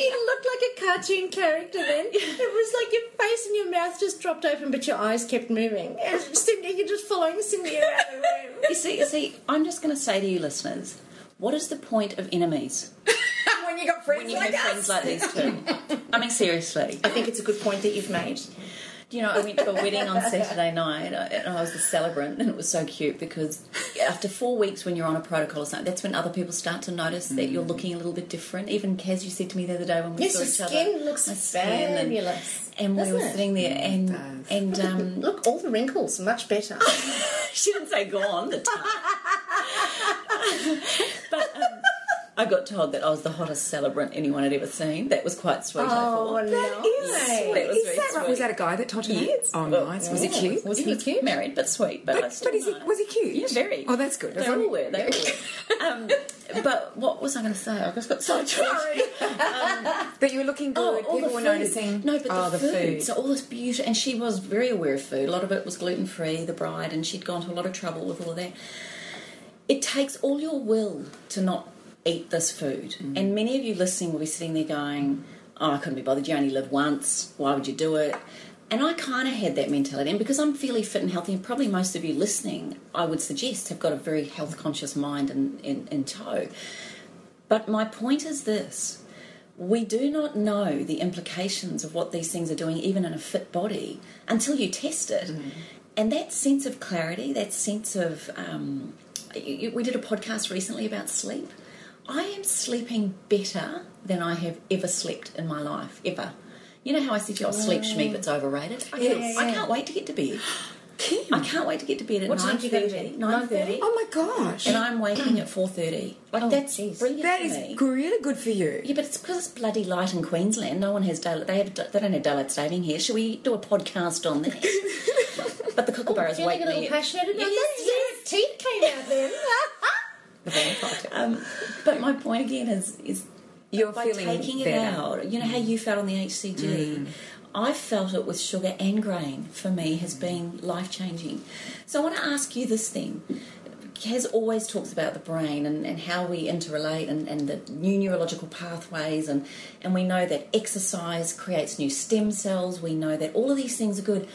you looked like a cartoon character then. It was like your face and your mouth just dropped open, but your eyes kept moving. And Cindy, you're just following Cindy around the room. You see, I'm just going to say to you listeners, what is the point of enemies? When you got friends when you have friends like these two. I mean, seriously. I think it's a good point that you've made. I went to a wedding on Saturday night and I was the celebrant, and it was so cute because after 4 weeks when you're on a protocol or something, that's when other people start to notice that you're looking a little bit different. Even Kaz, you said to me the other day when we saw each other. Yes, your skin looks fabulous. And we were sitting there and look, all the wrinkles, much better. She didn't say gone, the but I got told that I was the hottest celebrant anyone had ever seen. That was quite sweet, I thought. That is That was very sweet. Was that a guy that told you that? Yes. Oh, nice. Was he cute? Was he cute? Married, but sweet. But was he cute? Yeah, very. Oh, that's good. They all were. But what was I going to say? I just got so sorry. But you were looking good. All People the were food. noticing. No, but the food. So all this beauty, and she was very aware of food. A lot of it was gluten free. The bride, and she'd gone to a lot of trouble with all of that. It takes all your will to not eat this food. And many of you listening will be sitting there going, I couldn't be bothered, you only live once, why would you do it? And I kind of had that mentality, and because I'm fairly fit and healthy, and probably most of you listening, I would suggest, have got a very health conscious mind in tow. But my point is this: we do not know the implications of what these things are doing even in a fit body until you test it. And that sense of clarity, that sense of we did a podcast recently about sleep. I am sleeping better than I have ever slept in my life, ever. You know how I said to you, sleep schmeep, it's overrated? I can't wait to get to bed. Kim. I can't wait to get to bed at 9:30. 9:30. Oh my gosh. And I'm waking at 4:30. That's brilliant That for me. is really good for you. Yeah, but it's because it's bloody light in Queensland. No one has daylight. They don't have daylight saving here. Should we do a podcast on that? But the kookaburras wake me. A little passionate about Yes, that? Yes. Teeth came out then. But my point again is You're by feeling taking it better. out. You know how you felt on the HCG. I felt it with sugar and grain. For me, has been life changing. So I want to ask you this then. Kaz always talks about the brain and how we interrelate and the new neurological pathways and we know that exercise creates new stem cells. We know that all of these things are good.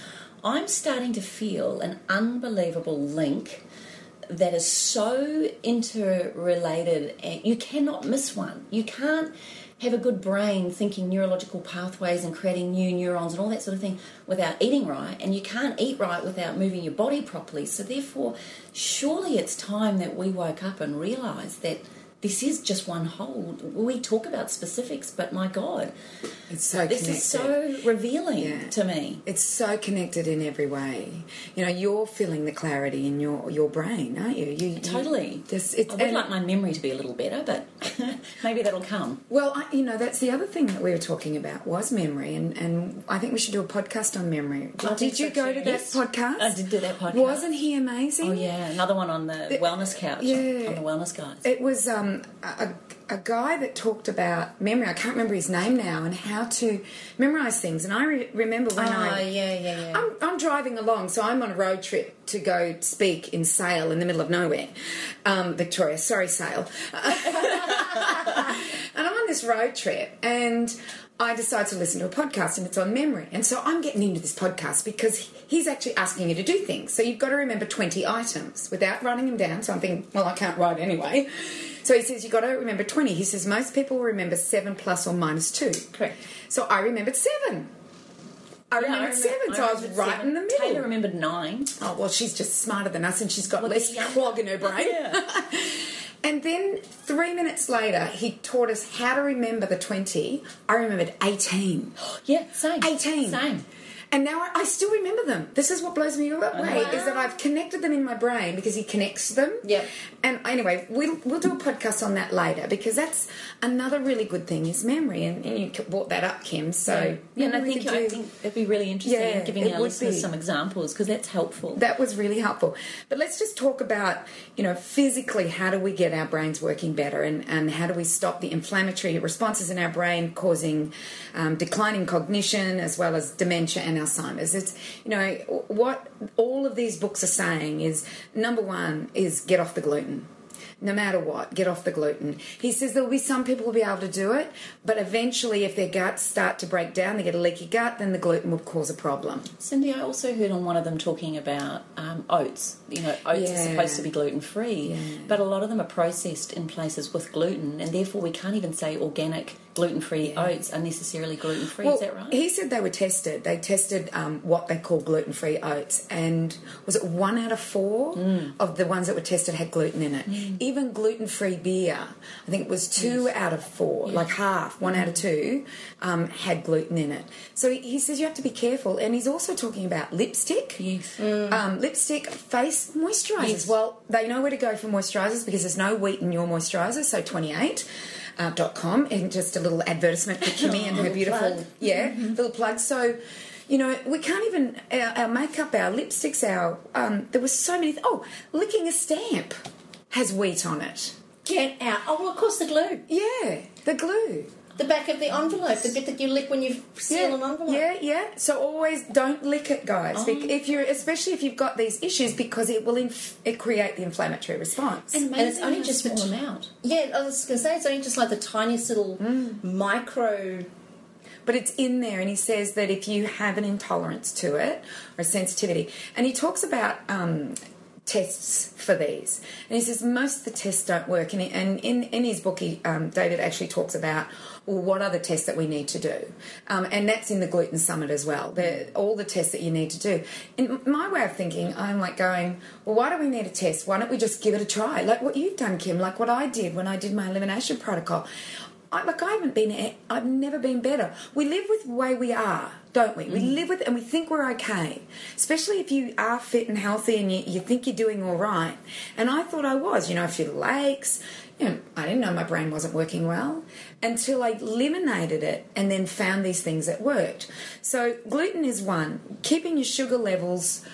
I'm starting to feel an unbelievable link that is so interrelated, and you cannot miss one. You can't have a good brain thinking neurological pathways and creating new neurons and all that sort of thing without eating right, and you can't eat right without moving your body properly. So therefore, surely it's time that we woke up and realised that this is just one whole. We talk about specifics, but my God, It's so this connected. is so revealing to me. It's so connected in every way. You know, you're feeling the clarity in your brain, aren't you? Totally. I would like my memory to be a little better, but maybe that'll come. Well, that's the other thing that we were talking about was memory, and I think we should do a podcast on memory. Did you go to that podcast? I did do that podcast. Wasn't he amazing? Oh, yeah. Another one on the wellness couch, on the wellness guys. It was a guy that talked about memory. I can't remember his name now, and how to memorise things. And I remember when I'm driving along, so I'm on a road trip to go speak in Sale in the middle of nowhere, Victoria. Sorry, Sale. And I'm on this road trip, and I decide to listen to a podcast, and it's on memory. And so I'm getting into this podcast because he's actually asking you to do things. So you've got to remember 20 items without writing them down. So I'm thinking, well, I can't write anyway. So he says, you've got to remember 20. He says, most people remember 7 plus or minus 2. Correct. So I remembered 7. I remembered 7, so I was right in the middle. Taylor remembered 9. Oh, well, she's just smarter than us, and she's got less clog in her brain. Yeah. And then 3 minutes later, he taught us how to remember the 20. I remembered 18. Yeah, same. 18. Same. And now I still remember them. This is what blows me away, is that I've connected them in my brain because he connects them. Yep. And anyway, we'll do a podcast on that later, because that's another really good thing is memory. And you brought that up, Kim. So and I think it'd be really interesting in giving our listeners some examples, because that's helpful. That was really helpful. But let's just talk about, physically, how do we get our brains working better, and how do we stop the inflammatory responses in our brain causing declining cognition as well as dementia and Alzheimer's. It's, what all of these books are saying is, number one is get off the gluten. No matter what, get off the gluten. He says there'll be some people who will be able to do it, but eventually if their guts start to break down, they get a leaky gut, then the gluten will cause a problem. Cindy, I also heard on one of them talking about oats. Oats are supposed to be gluten-free, but a lot of them are processed in places with gluten, and therefore we can't even say organic gluten-free oats are necessarily gluten-free. Well, is that right? He said they were tested. They tested what they call gluten-free oats, and was it 1 out of 4 of the ones that were tested had gluten in it. Even gluten-free beer, I think it was 2 out of 4, like half, 1 out of 2, had gluten in it. So he says you have to be careful, and he's also talking about lipstick. Yes. Lipstick, face moisturisers. Yes. Well, they know where to go for moisturisers because there's no wheat in your moistuриser, so 28. .com, and just a little advertisement for Kimmy and her beautiful little plug. So we can't even our makeup, our lipsticks, there was so many. Licking a stamp has wheat on it. Get out. Oh, well, of course, the glue. Yeah, the glue. The back of the envelope, the bit that you lick when you seal an envelope. Yeah. So always don't lick it, guys. Especially if you've got these issues, because it will create the inflammatory response. And it's only just a small amount. Yeah, I was going to say it's only just like the tiniest little micro. But it's in there, and he says that if you have an intolerance to it or a sensitivity, and he talks about tests for these, and he says most of the tests don't work, and in his book David actually talks about what are the tests that we need to do, and that's in the Gluten Summit as well. All the tests that you need to do. In my way of thinking, I'm like going, well, why do we need a test? Why don't we just give it a try, like what you've done, Kim, like what I did when I did my elimination protocol. I've never been better. We live with the way we are, don't we? We live with it and we think we're okay, especially if you are fit and healthy and you think you're doing all right. And I thought I was, a few aches. I didn't know my brain wasn't working well until I eliminated it and then found these things that worked. So gluten is one. Keeping your sugar levels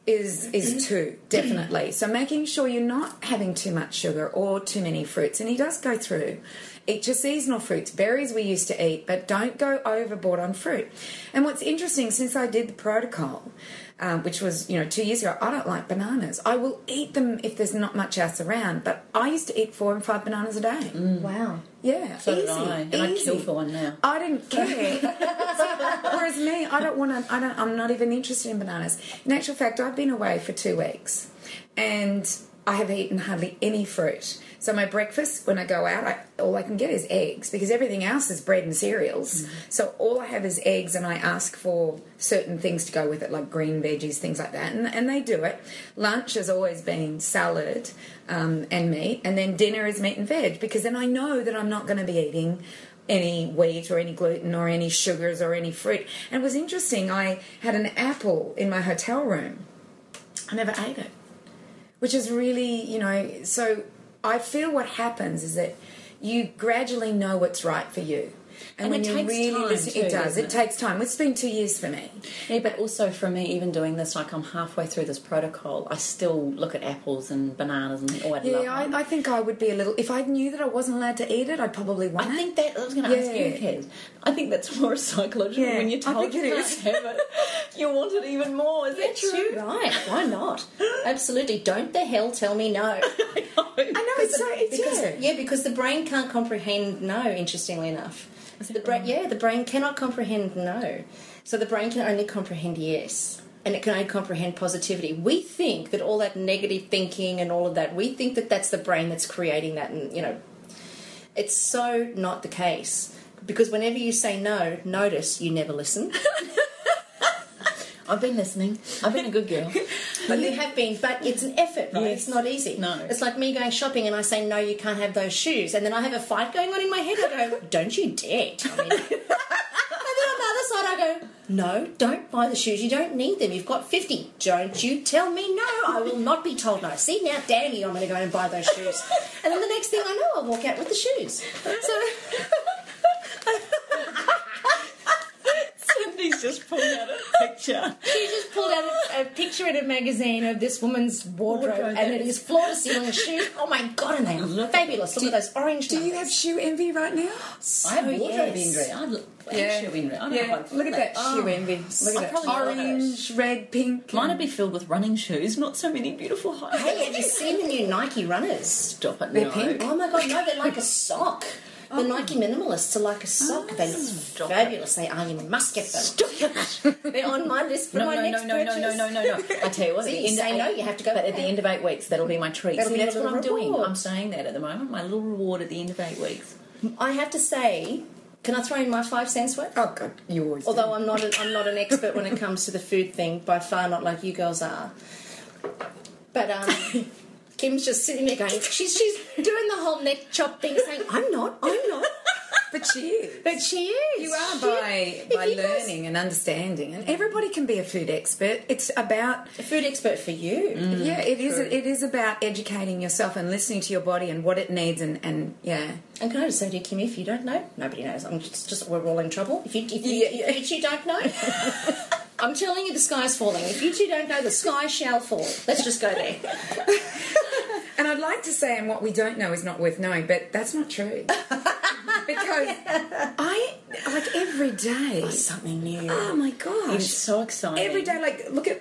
is 2, definitely. So making sure you're not having too much sugar or too many fruits. And he does go through, eat your seasonal fruits. Berries we used to eat, but don't go overboard on fruit. And what's interesting, since I did the protocol, which was 2 years ago, I don't like bananas. I will eat them if there's not much else around, but I used to eat 4 and 5 bananas a day. Wow. Yeah, so easy, did I, and I'd kill for one now. I didn't care. Whereas me, I'm not even interested in bananas. In actual fact, I've been away for 2 weeks, and I have eaten hardly any fruit. So my breakfast, when I go out, all I can get is eggs because everything else is bread and cereals. So all I have is eggs, and I ask for certain things to go with it, like green veggies, things like that, and they do it. Lunch has always been salad and meat, and then dinner is meat and veg because then I know that I'm not going to be eating any wheat or any gluten or any sugars or any fruit. And it was interesting, I had an apple in my hotel room. I never ate it, which is really, so I feel what happens is that you gradually know what's right for you. And when it you takes really time listen, too, it does. doesn't It takes time. It's been 2 years for me. Yeah, but also for me, even doing this, like I'm halfway through this protocol, I still look at apples and bananas and think, oh, I'd love one. I think I would be a little... If I knew that I wasn't allowed to eat it, I'd probably want it. I think that... I was going to ask you, Kaz. I think that's more psychological. Yeah, when you're I told think you it can't is. have it, you want it even more. Is that That's true? right. Why not? Absolutely. Don't the hell tell me no. I know, it's so... Because the brain can't comprehend no, interestingly enough. The brain cannot comprehend no. So the brain can only comprehend yes. And it can only comprehend positivity. We think that all that negative thinking and all of that, we think that that's the brain that's creating that. And, it's so not the case. Because whenever you say no, notice you never listen. I've been listening. I've been a good girl. But you have been, but it's an effort, right? Yes. It's not easy. No. It's like me going shopping and I say, no, you can't have those shoes. And then I have a fight going on in my head. I go, don't you dare tell me that. And then on the other side I go, no, don't buy the shoes. You don't need them. You've got 50. Don't you tell me no. I will not be told no. See, now, damn you, I'm going to go and buy those shoes. And then the next thing I know, I'll walk out with the shoes. So... Cindy's just pulled out a picture. She just pulled out a picture in a magazine of this woman's wardrobe, and it is floor to ceiling shoes. Oh my god, and they are fabulous. Look at those orange. Do you have shoe envy right now? I have wardrobe envy. I have shoe envy. I don't know how to Look at that shoe envy. Look at that. probably got Orange, red, pink. Mine would be filled with running shoes, not so many beautiful high Hey, have you seen the new Nike runners? Stop it, They're no. pink. Oh my god, no, they're like a sock. The Nike minimalists are like a sock. They're fabulous. They are. You must get them. Stop it. They're on my list for No. my next purchase. I tell you what, See, at the you end say of no, eight, you have to go But with at the that. end of 8 weeks, that'll be my treat. That'll See, be that's your what I'm little doing. reward. I'm saying that at the moment. My little reward at the end of 8 weeks. I have to say, can I throw in my 5 cents worth? Oh, God, you always do. Although I'm not an expert when it comes to the food thing, by far not like you girls are. But Kim's just sitting there going, she's doing the whole neck chop thing, saying, I'm not. But she is. But she is. You are She- by if you guys- learning and understanding, and everybody can be a food expert. It's about a food expert for you. yeah, it is. It is about educating yourself and listening to your body and what it needs, and yeah. And can I just say to you, Kim, if you don't know, nobody knows. I'm just we're all in trouble. If you two don't know, I'm telling you, the sky's falling. If you two don't know, the sky shall fall. Let's just go there. And I'd like to say, and what we don't know is not worth knowing, but that's not true. Because I, like, every day... Something new. Oh, my gosh. It's so exciting. Every day, like, look at...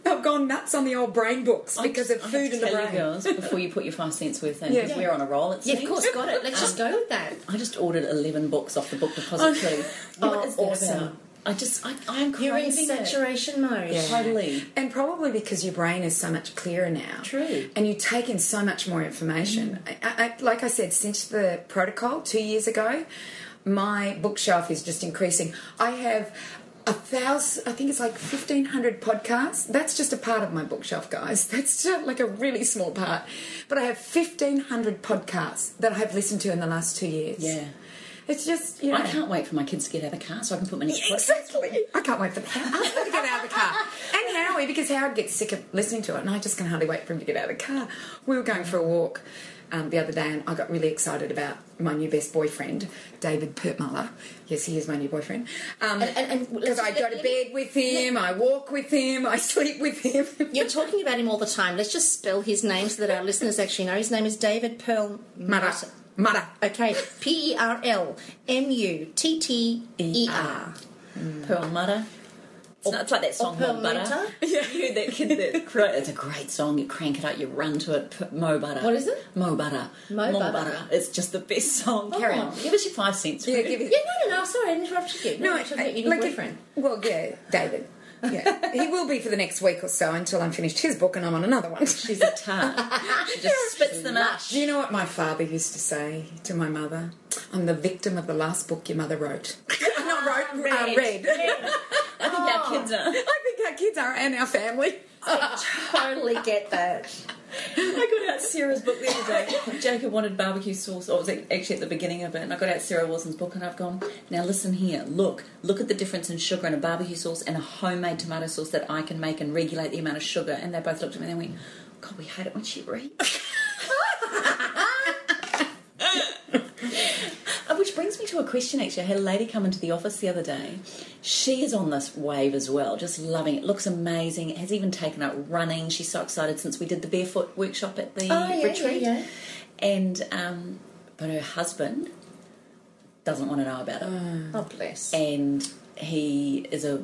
I've gone nuts on the old brain books because of food in the brain. You girls, before you put your 5 cents worth in, Yeah. because we're on a roll, it Yeah, seems. of course, got it. Let's just go with that. I just ordered 11 books off the book depository. What is that awesome. about? I am You're in craving it. saturation mode. Yeah. Totally. And probably because your brain is so much clearer now. True. And you take in so much more information. Like I said, since the protocol 2 years ago, my bookshelf is just increasing. I have 1,000, I think it's like 1,500 podcasts. That's just a part of my bookshelf, guys. That's just like a really small part. But I have 1,500 podcasts that I have listened to in the last 2 years. Yeah. It's just, you know. I can't wait for my kids to get out of the car so I can put my next podcast. Exactly. I can't wait for that. I'm going to get out of the car. And Howie, because Howard gets sick of listening to it, and I just can hardly wait for him to get out of the car. We were going for a walk the other day, and I got really excited about my new best boyfriend, David Pertmuller. Yes, he is my new boyfriend. Because I go to bed with him, I walk with him, I sleep with him. You're talking about him all the time. Let's just spell his name so that our listeners actually know. His name is David Perlmutter. Mutter. Okay, Perlmutter. Perlmutter. It's like that song, Mo Butter. Yeah, you heard that kid. It's a great song. You crank it out, you run to it. Mo Butter. What is it? Mo Butter. Mo Butter. It's just the best song. Carry on. Give us your 5 cents. Yeah, give it. Yeah, no, sorry, I interrupted you. No, I took your new boyfriend. Well, yeah, David. Yeah, he will be for the next week or so until I'm finished his book and I'm on another one. She's a tart. She just spits them out. Do you know what my father used to say to my mother? I'm the victim of the last book your mother wrote. Not wrote, read. I think our kids are. I think our kids are, and our family. I totally get that. I got out Sarah's book the other day. Jacob wanted barbecue sauce, or it was actually at the beginning of it, and I got out Sarah Wilson's book and I've gone, now listen here, look at the difference in sugar in a barbecue sauce and a homemade tomato sauce that I can make and regulate the amount of sugar. And they both looked at me and they went, God, we hate it when she reads. Which brings me to a question, actually. I had a lady come into the office the other day. She is on this wave as well, just loving it. Looks amazing. Has even taken up running. She's so excited since we did the barefoot workshop at the retreat. Yeah. And, but her husband doesn't want to know about it. Oh, bless. And he is a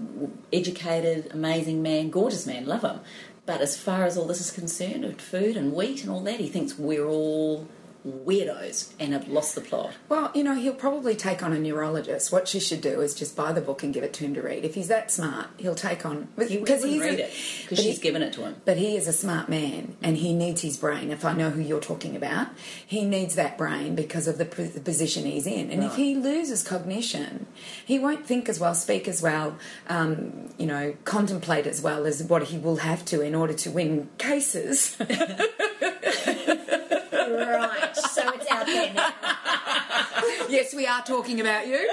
educated, amazing man, gorgeous man, love him. But as far as all this is concerned, with food and wheat and all that, he thinks we're all weirdos and have lost the plot. Well, he'll probably take on a neurologist. What she should do is just buy the book and give it to him to read. If he's that smart, he'll take on... Because he's read it, because she's given it to him. But he is a smart man, and he needs his brain. If I know who you're talking about, he needs that brain because of the position he's in. And if he loses cognition, he won't think as well, speak as well, contemplate as well as what he will have to in order to win cases. Right, so it's out there now. Yes, we are talking about you.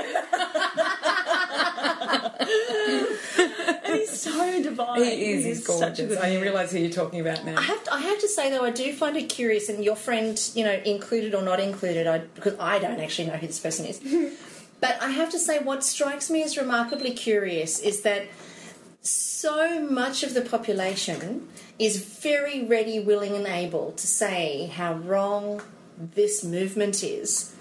And he's so divine. He is. He's gorgeous. I realise who you're talking about now. I have to say, though, I do find it curious, and your friend, included or not included, because I don't actually know who this person is. But I have to say, what strikes me as remarkably curious is that so much of the population is very ready, willing and able to say how wrong this movement is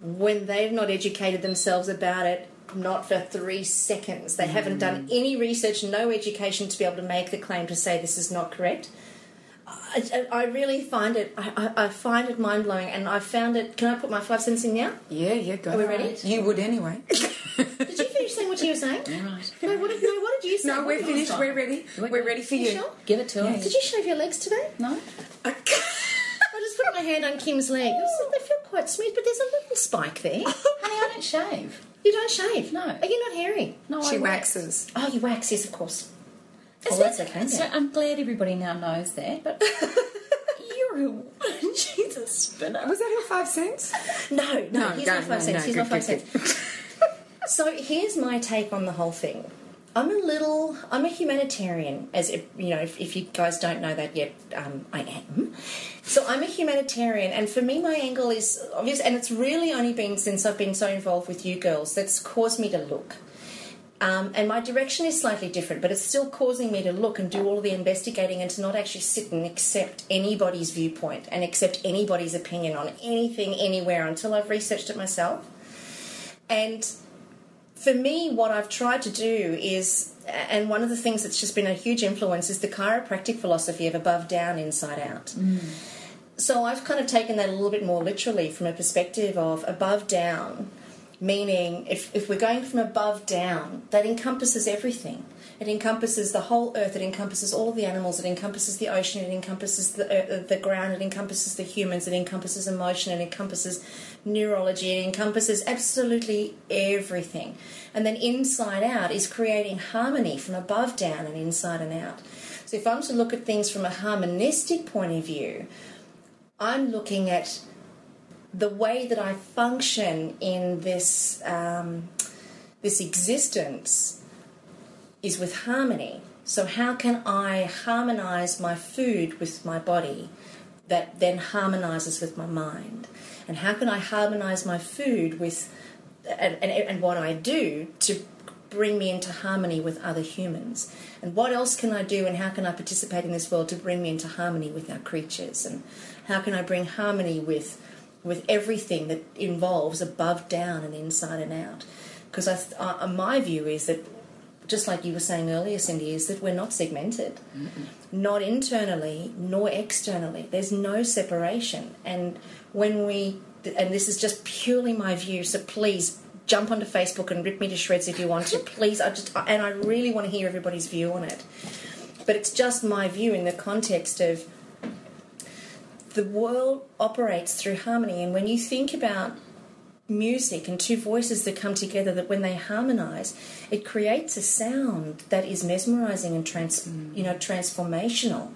when they've not educated themselves about it, not for 3 seconds. They haven't done any research, no education to be able to make the claim to say this is not correct. I really find it, I find it mind-blowing, and I found it... Can I put my 5 cents in now? Yeah, go. Are we ready? You would anyway. Did you finish saying what you were saying? All right. No, what did you say? No, we're finished. We're ready. We're ready for you. Sure? Give it to him. Did you shave your legs today? No? I just put my hand on Kim's leg. They feel quite smooth, but there's a little spike there. Honey, I don't shave. You don't shave? No. Are you not hairy? No, She I waxes. Oh, you wax, yes, of course. That's okay. So I'm glad everybody now knows that, but you're a... She's a spinner. Was that her 5 cents? No, he's not 5 cents. He's not 5 good. cents. So here's my take on the whole thing. I'm a humanitarian, as if you guys don't know that yet, I am. So I'm a humanitarian, and for me my angle is obvious, and it's really only been since I've been so involved with you girls that's caused me to look. And my direction is slightly different, but it's still causing me to look and do all of the investigating and to not actually sit and accept anybody's viewpoint and accept anybody's opinion on anything, anywhere, until I've researched it myself. And for me, what I've tried to do is, and one of the things that's just been a huge influence is the chiropractic philosophy of above, down, inside, out. So I've kind of taken that a little bit more literally from a perspective of above, down, meaning if we're going from above down, that encompasses everything. It encompasses the whole earth, it encompasses all of the animals, it encompasses the ocean, it encompasses the ground, it encompasses the humans, it encompasses emotion, it encompasses neurology, it encompasses absolutely everything. And then inside out is creating harmony from above down and inside and out. So if I'm to look at things from a harmonistic point of view, I'm looking at the way that I function in this existence is with harmony. So how can I harmonise my food with my body that then harmonises with my mind? And how can I harmonise my food with and what I do to bring me into harmony with other humans? And what else can I do, and how can I participate in this world to bring me into harmony with our creatures? And how can I bring harmony with everything that involves above, down, and inside and out? Because my view is that, just like you were saying earlier, Cindy, is that we're not segmented. Not internally nor externally. There's no separation. And when and this is just purely my view, so please jump onto Facebook and rip me to shreds if you want to. Please, I really want to hear everybody's view on it. But it's just my view in the context of the world operates through harmony, and when you think about music and two voices that come together, that when they harmonise, it creates a sound that is mesmerising and transformational.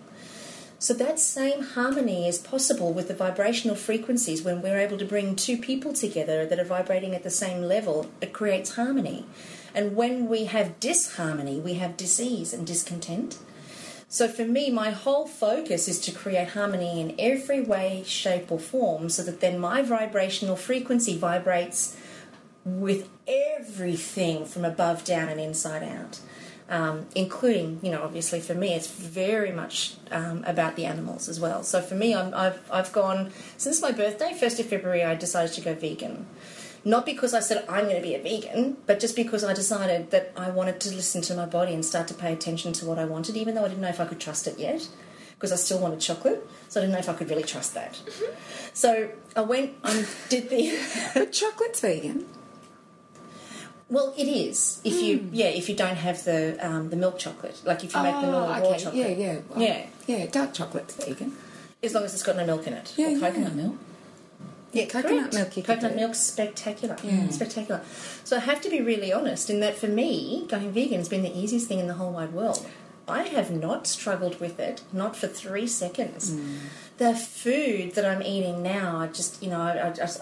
So that same harmony is possible with the vibrational frequencies. When we're able to bring two people together that are vibrating at the same level, it creates harmony. And when we have disharmony, we have disease and discontent. So for me, my whole focus is to create harmony in every way, shape or form, so that then my vibrational frequency vibrates with everything from above down and inside out. Including, obviously for me, it's very much about the animals as well. So for me, I've gone, since my birthday, 1st of February, I decided to go vegan. Not because I said I'm going to be a vegan, but just because I decided that I wanted to listen to my body and start to pay attention to what I wanted, even though I didn't know if I could trust it yet, because I still wanted chocolate, so I didn't know if I could really trust that. Mm-hmm. So I went and did the... But chocolate's vegan. Well, it is if you don't have the milk chocolate, like if you make the normal raw chocolate. Yeah, dark chocolate's vegan. As long as it's got no milk in it. Or coconut milk. Yeah, coconut milk. Coconut milk's spectacular. Yeah. Spectacular. So I have to be really honest in that for me, going vegan has been the easiest thing in the whole wide world. I have not struggled with it, not for 3 seconds. The food that I'm eating now, I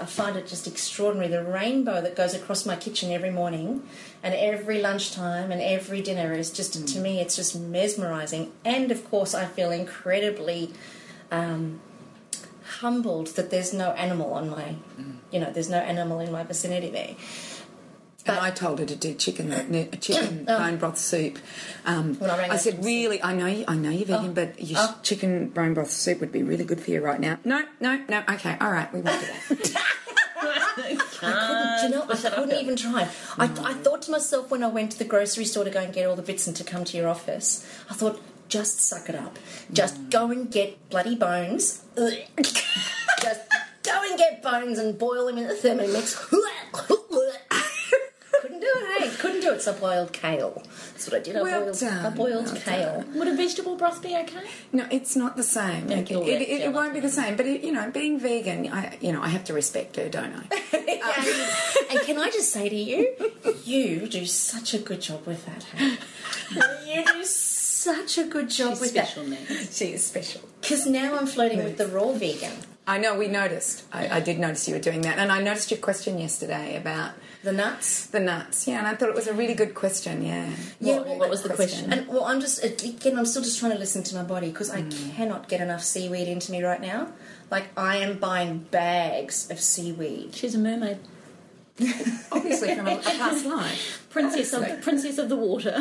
find it just extraordinary. The rainbow that goes across my kitchen every morning and every lunchtime and every dinner is just, to me, it's just mesmerising. And, of course, I feel incredibly humbled that there's no animal on my, there's no animal in my vicinity there. And I told her to do chicken bone broth soup. I said, really, I know you're vegan, but your chicken bone broth soup would be really good for you right now. No, okay, all right, we won't do that. I couldn't even try. I thought to myself when I went to the grocery store to go and get all the bits and to come to your office, I thought, just suck it up. Just go and get bloody bones. Just go and get bones and boil them in the Thermomix. Couldn't do it, so I boiled kale. That's what I did. I boiled kale. Would a vegetable broth be okay? No, it's not the same. It won't be the same. But being vegan, I have to respect her, don't I? And can I just say to you, you do such a good job with that. Hey? You do such a good job with that. She is special. Because now I'm flirting with the raw vegan. I know, we noticed. I did notice you were doing that. And I noticed your question yesterday about... The nuts? The nuts, yeah. And I thought it was a really good question, yeah. What was the question? And, I'm still just trying to listen to my body because I cannot get enough seaweed into me right now. Like, I am buying bags of seaweed. She's a mermaid. Obviously from a past life. Princess of the water.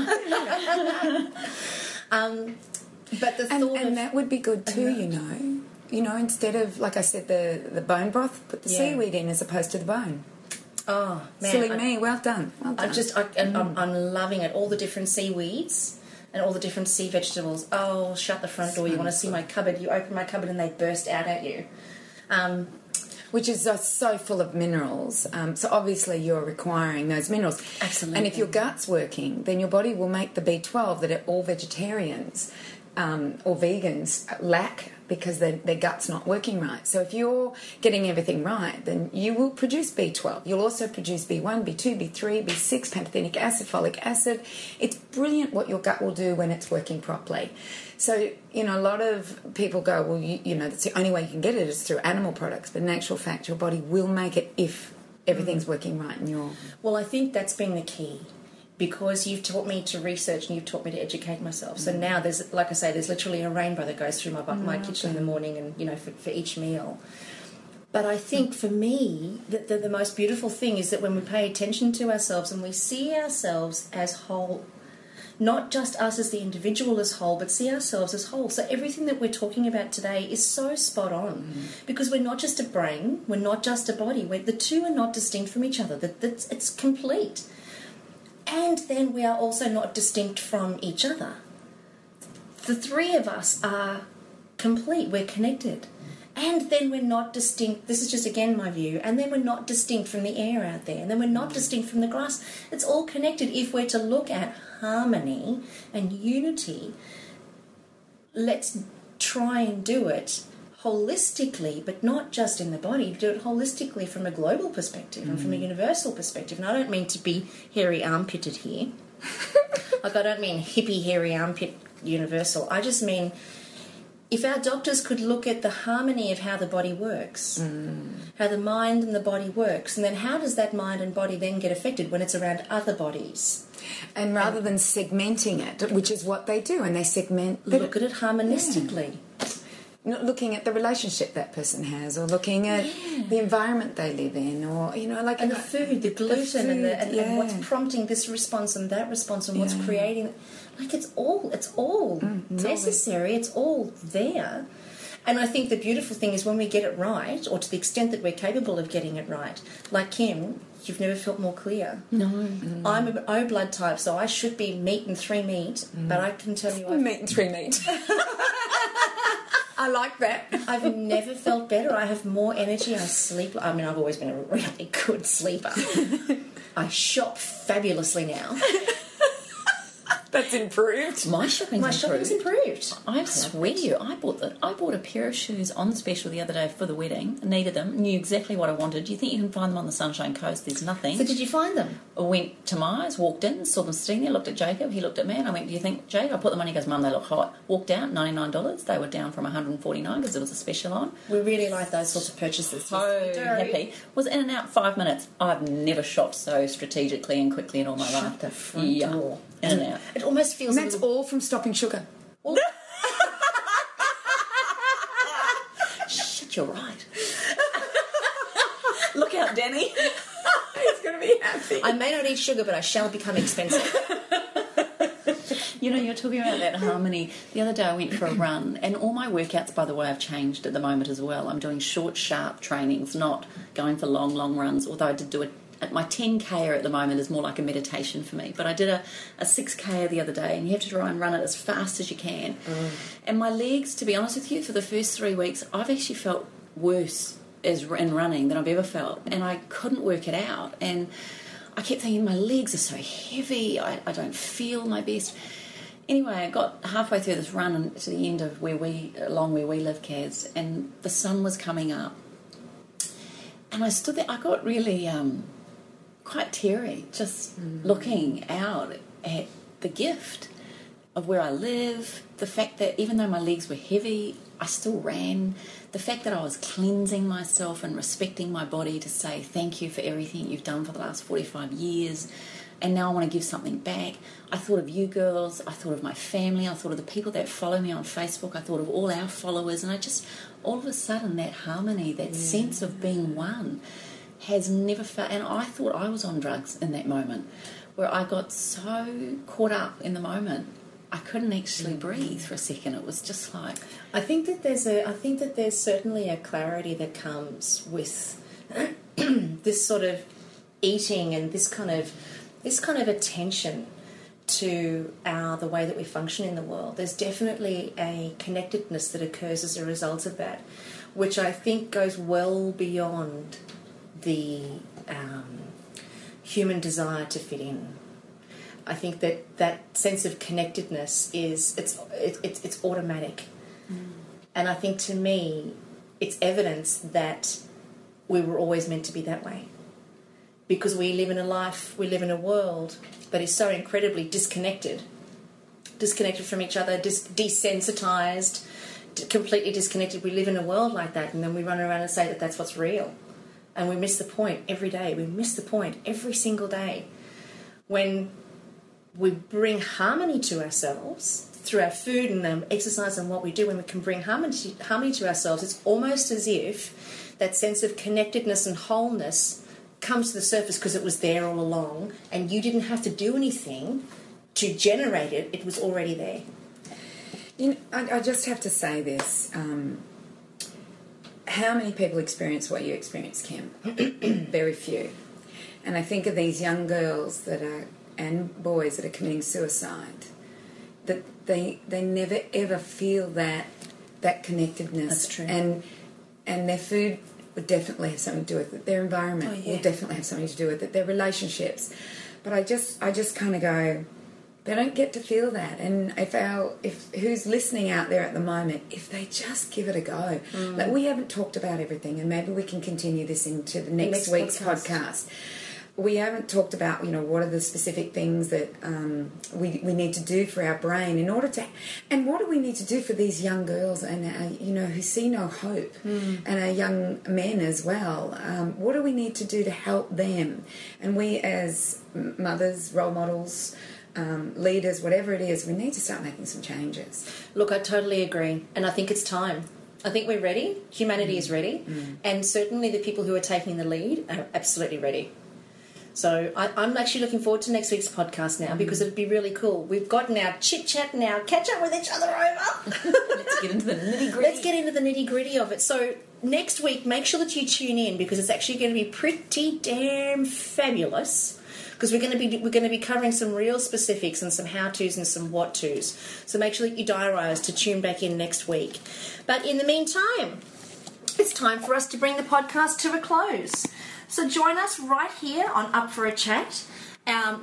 But the thought and that would be good too, instead of, like I said, the bone broth, put the seaweed in as opposed to the bone. Oh, man. Silly me, well done. I'm loving it. All the different seaweeds and all the different sea vegetables. Oh, shut the front door. You want to see my cupboard. You open my cupboard and they burst out at you. Which is so full of minerals. So obviously you're requiring those minerals. Absolutely. And if your gut's working, then your body will make the B12 that all vegetarians or vegans lack because their gut's not working right. So if you're getting everything right, then you will produce B12. You'll also produce B1, B2, B3, B6, pantothenic acid, folic acid. It's brilliant what your gut will do when it's working properly. So, a lot of people go, well, that's the only way you can get it is through animal products. But in actual fact, your body will make it if everything's working right in your... Well, I think that's been the key. Because you've taught me to research and you've taught me to educate myself. So now there's literally a rainbow that goes through my kitchen in the morning and, for each meal. But I think for me, the most beautiful thing is that when we pay attention to ourselves and we see ourselves as whole, not just us as the individual as whole, but see ourselves as whole. So everything that we're talking about today is so spot on because we're not just a brain, we're not just a body. The two are not distinct from each other. It's complete. And then we are also not distinct from each other. The three of us are complete. We're connected. And then we're not distinct. This is just, again, my view. And then we're not distinct from the air out there. And then we're not distinct from the grass. It's all connected. If we're to look at harmony and unity, let's try and do it holistically, but not just in the body. Do it holistically from a global perspective and from a universal perspective. And I don't mean to be hairy armpitted here. Like, I don't mean hippie, hairy armpit universal. I just mean if our doctors could look at the harmony of how the body works, how the mind and the body works, and then how does that mind and body then get affected when it's around other bodies? And rather than segmenting it, which is what they do, and they segment... Look at it harmonistically. Not looking at the relationship that person has, or looking at the environment they live in, or, you know, like... And the food, the gluten, and what's yeah. prompting this response and that response, and what's creating... Like, it's all necessary, it's all there. And I think the beautiful thing is when we get it right, or to the extent that we're capable of getting it right, like Kim, you've never felt more clear. No. I'm an O blood type, so I should be meat and 3 meat, but I can tell you... Meat and 3 meat. I like that. I've never felt better. I have more energy. I sleep... I mean, I've always been a really good sleeper. I shop fabulously now. That's improved. My shopping's improved. I swear to you, I bought a pair of shoes on special the other day for the wedding. I needed them, knew exactly what I wanted. Do you think you can find them on the Sunshine Coast? There's nothing. So did you find them? I went to Myers, walked in, saw them sitting there, looked at Jacob, he looked at me, and I went, do you think, Jake? I put them on, he goes, Mum, they look hot. Walked out, $99. They were down from $149 because there was a special on. We really like those sorts of purchases. So happy. Was in and out 5 minutes. I've never shopped so strategically and quickly in all my life. Shut the front door. In and out. It almost feels... And that's all from stopping sugar. Shit, you're right. Look out, Danny. He's going to be happy. I may not eat sugar, but I shall become expensive. You know, you're talking about that harmony. The other day I went for a run, and all my workouts, by the way, have changed at the moment as well. I'm doing short, sharp trainings, not going for long, long runs, although I did do it. My 10K at the moment is more like a meditation for me. But I did a 6K the other day, and you have to try and run it as fast as you can. And my legs, to be honest with you, for the first 3 weeks, I've actually felt worse in running than I've ever felt. And I couldn't work it out. And I kept thinking, my legs are so heavy, I don't feel my best. Anyway, I got halfway through this run and to the end of along where we live, Kaz, and the sun was coming up. And I stood there, I got really... quite teary, just looking out at the gift of where I live, the fact that even though my legs were heavy, I still ran, the fact that I was cleansing myself and respecting my body to say thank you for everything you've done for the last 45 years, and now I want to give something back. I thought of you girls, I thought of my family, I thought of the people that follow me on Facebook, I thought of all our followers, and I just, all of a sudden, that harmony, that sense of being one, has never felt, and I thought I was on drugs in that moment, where I got so caught up in the moment, I couldn't actually breathe for a second. It was just like... I think that there's certainly a clarity that comes with this sort of eating and this kind of attention to the way that we function in the world. There's definitely a connectedness that occurs as a result of that, which I think goes well beyond the human desire to fit in. I think that sense of connectedness it's automatic, and I think to me it's evidence that we were always meant to be that way, because we live in a world that is so incredibly disconnected from each other, desensitized, completely disconnected. We live in a world like that, and then we run around and say that that's what's real. And we miss the point every day. We miss the point every single day. When we bring harmony to ourselves through our food and exercise and what we do, when we can bring harmony to ourselves, it's almost as if that sense of connectedness and wholeness comes to the surface because it was there all along, and you didn't have to do anything to generate it. It was already there. You know, I just have to say this. How many people experience what you experience, Kim? Very few. And I think of these young girls and boys that are committing suicide, that they never ever feel that connectedness. That's true. And and their food would definitely have something to do with it. Their environment will definitely have something to do with it. Their relationships. But I just kind of go, they don't get to feel that. And if who's listening out there at the moment, if they just give it a go, like we haven't talked about everything, and maybe we can continue this into the next week's podcast. We haven't talked about, what are the specific things that we need to do for our brain in order to, and what do we need to do for these young girls and who see no hope, and our young men as well. What do we need to do to help them? And we as mothers, role models, leaders, whatever it is, we need to start making some changes. Look, I totally agree, and I think it's time. I think we're ready. Humanity is ready, and certainly the people who are taking the lead are absolutely ready. So I'm actually looking forward to next week's podcast now, because it'd be really cool. We've gotten our chit-chat now, catch up with each other over. Let's get into the nitty-gritty. Let's get into the nitty-gritty of it. So next week, make sure that you tune in, because it's actually going to be pretty damn fabulous, because we're going to be covering some real specifics and some how-tos and some what-tos. So make sure that you diarise to tune back in next week. But in the meantime, it's time for us to bring the podcast to a close. So join us right here on Up for a Chat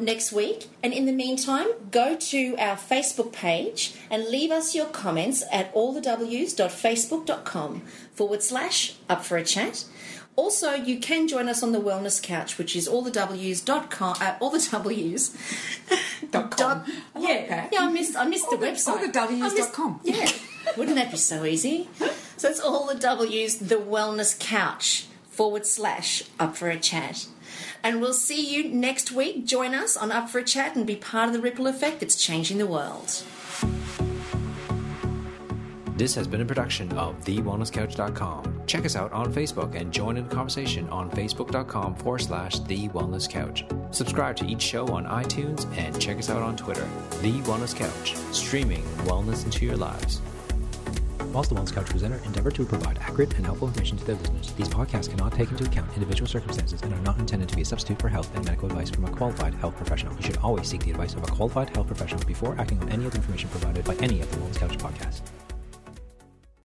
next week. And in the meantime, go to our Facebook page and leave us your comments at allthews.facebook.com/Up for a Chat. Also, you can join us on the Wellness Couch, which is allthews.com. allthews.com. Yeah, I missed the website. allthews.com. Yeah, wouldn't that be so easy? So it's all the W's, the Wellness Couch /Up for a Chat. And we'll see you next week. Join us on Up for a Chat and be part of the ripple effect that's changing the world. This has been a production of TheWellnessCouch.com. Check us out on Facebook and join in the conversation on Facebook.com/TheWellnessCouch. Subscribe to each show on iTunes and check us out on Twitter. The Wellness Couch, streaming wellness into your lives. Whilst the Wellness Couch presenter endeavor to provide accurate and helpful information to their listeners, these podcasts cannot take into account individual circumstances and are not intended to be a substitute for health and medical advice from a qualified health professional. You should always seek the advice of a qualified health professional before acting on any of the information provided by any of the Wellness Couch podcasts.